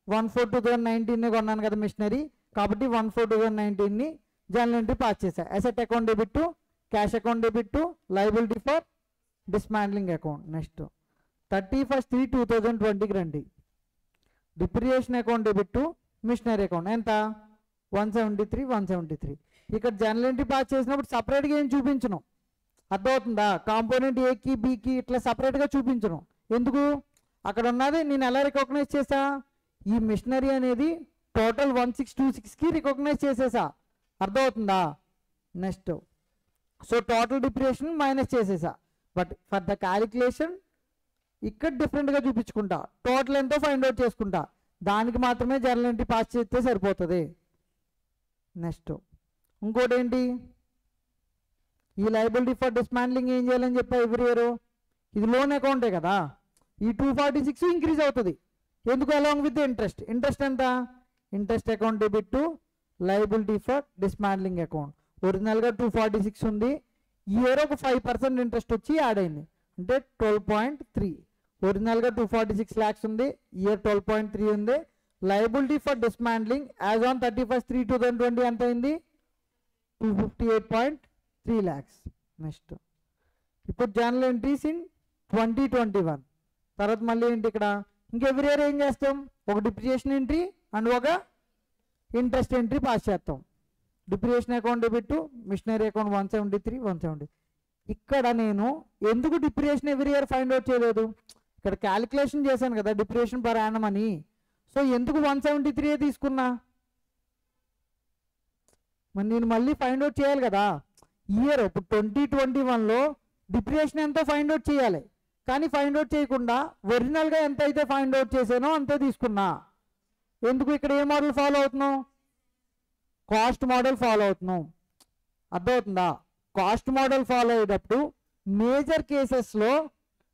1/4/2019 కొన్నాను కదా మిషనరీ, కాబట్టి 1/4/2019 జర్నల్ ఎంట్రీ పాస్ చేసా. Asset account debit to cash account debit to liability for dismantling account. Next 31/3/2020కి రండి. Depreciation account debit to machinery account ఎంత 173. ఇక్కడ జర్నల్ ఎంట్రీ పాస్ చేసినప్పుడు సపరేట్గా ఏం చూపించను, అర్థమవుతుందా. కాంపోనెంట్ ఏకి బికి ఇట్లా సపరేట్గా చూపించను. ఎందుకు, అక్కడ ఉన్నది నేను ఎలా రికగ్నైజ్ చేసా, ఈ మిషనరీ అనేది టోటల్ 1626కి రికగ్నైజ్ చేసేసా, అర్థమవుతుందా. Next so total depreciation minus చేసేసా. బట్ ఫర్ ద క్యాలిక్యులేషన్ ఇక్కడ డిఫరెంట్గా చూపించుకుంటా, టోటల్ ఎంతో ఫైండ్ అవుట్ చేసుకుంటా, దానికి మాత్రమే జర్నల్ ఎంట్రీ పాస్ చేస్తే సరిపోతుంది. నెక్స్ట్ ఇంకోటి ఏంటి, ఈ లయబిలిటీ ఫర్ డిస్మాంట్లింగ్ ఏం చేయాలని చెప్పా ఎవ్రీ ఇయర్, ఇది లోన్ అకౌంటే కదా. ఈ 246 ఇంక్రీజ్ అవుతుంది, ఎందుకు, అలాంగ్ విత్ ఇంట్రెస్ట్. ఇంట్రెస్ట్ ఎంత, interest account debit to liability for dismantling account. ఒరిజినల్గా 246 ఉంది, ఈ ఇయర్ ఒక 5% ఇంట్రెస్ట్ వచ్చి యాడ్ అయింది అంటే 12.3. ఒరిజినల్గా 246 lakhs ఉంది, ఇయర్ 12.3 ఉంది. Liability for dismantling as on 31/3/2020 ఎంత అయింది 258.3 lakhs. నెక్స్ట్ ఇప్పుడు జర్నల్ ఎంట్రీస్ ఇన్ 2021 తర్వాత మళ్ళీ ఏంటి ఇక్కడ, ఇంకా ఎవ్రీ ఇయర్ ఏం చేస్తాం, ఒక డిప్రిసియేషన్ ఎంట్రీ అండ్ ఒక ఇంట్రెస్ట్ ఎంట్రీ పాస్ చేస్తాం. Depreciation account debit to machinery account 173. ఇక్కడ నేను ఎందుకు depreciation every year find out చేయలేదు, ఇక్కడ క్యాలిక్యులేషన్ చేశాను కదా డిప్రిసియేషన్ పర్ యానం అని. సో ఎందుకు 173 తీసుకున్నా, మరి నేను మళ్ళీ ఫైండ్ అవుట్ చేయాలి కదా. ఇయర్ ఇప్పుడు 2021లో డిప్రిసియేషన్ ఎంతో ఫైండ్ అవుట్ చేయాలి, కానీ ఫైండ్ అవుట్ చేయకుండా ఒరిజినల్గా ఎంత అయితే ఫైండ్ అవుట్ చేసానో అంతే తీసుకున్నా. ఎందుకు, ఇక్కడ ఏ మోడల్ ఫాలో అవుతున్నావు, కాస్ట్ మోడల్ ఫాలో అవుతున్నాం. అర్థమవుతుందా? కాస్ట్ మోడల్ ఫాలో అయ్యేటప్పుడు మేజర్ కేసెస్లో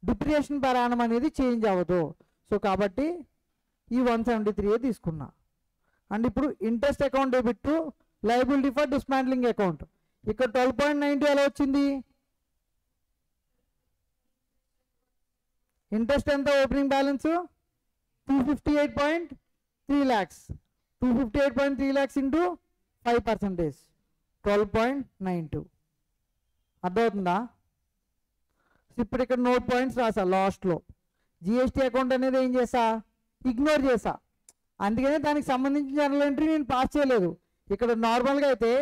డిప్రిసియేషన్ పర్ యానం అనేది చేంజ్ అవ్వదు. సో కాబట్టి ఈ 173 తీసుకున్నా. అండ్ ఇప్పుడు interest account debit to liability for dismantling account. ఇక్కడ 12.92 ఎలా వచ్చింది? ఇంట్రెస్ట్ ఎంత? Opening balance 258.3 lakhs. 258.3 lakhs into 5%, 12.92. అర్థమవుతుందా? ఇప్పుడు ఇక్కడ నోట్ పాయింట్స్ రాసా లాస్ట్లో. జిఎస్టీ అకౌంట్ అనేది ఏం చేసా? ఇగ్నోర్ చేసా. అందుకనే దానికి సంబంధించిన జనరల్ ఎంట్రీ నేను పాస్ చేయలేదు. ఇక్కడ నార్మల్గా అయితే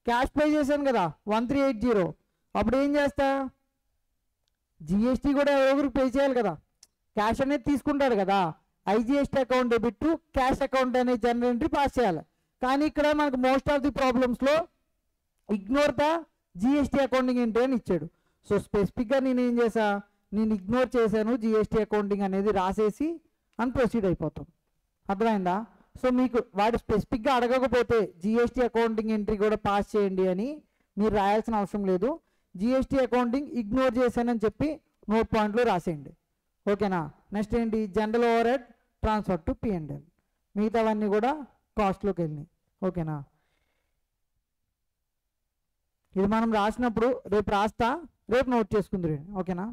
క్యాష్ పే చేశాను కదా 1380, అప్పుడు ఏం చేస్తా? జిఎస్టీ కూడా ఎవరికి పే చేయాలి కదా, క్యాష్ అనేది తీసుకుంటాడు కదా. IGST account debit to cash account అనే జనరల్ ఎంట్రీ పాస్ చేయాలి. కానీ ఇక్కడ మనకు మోస్ట్ ఆఫ్ ది ప్రాబ్లమ్స్లో ignore the GST accounting entry అని ఇచ్చాడు. సో స్పెసిఫిక్గా నేను ఏం చేసా? నేను ఇగ్నోర్ చేశాను, జిఎస్టీ అకౌంటింగ్ అనేది రాసేసి అని ప్రొసీడ్ అయిపోతాం. అర్థమైందా? సో మీకు వాడు స్పెసిఫిక్గా అడగకపోతే జిఎస్టీ అకౌంటింగ్ ఎంట్రీ కూడా పాస్ చేయండి అని మీరు రాయాల్సిన అవసరం లేదు. జిఎస్టీ అకౌంటింగ్ ఇగ్నోర్ చేశానని చెప్పి నోట్ పాయింట్లో రాసేయండి. ఓకేనా? నెక్స్ట్ ఏంటి? General over head transfer to P&L. మిగతావన్నీ కూడా కాస్ట్లోకి వెళ్ళినాయి. ఓకేనా? ఇది మనం రాసినప్పుడు రేపు రాస్తా, రేపు నోట్ చేసుకుందరు. ఓకేనా?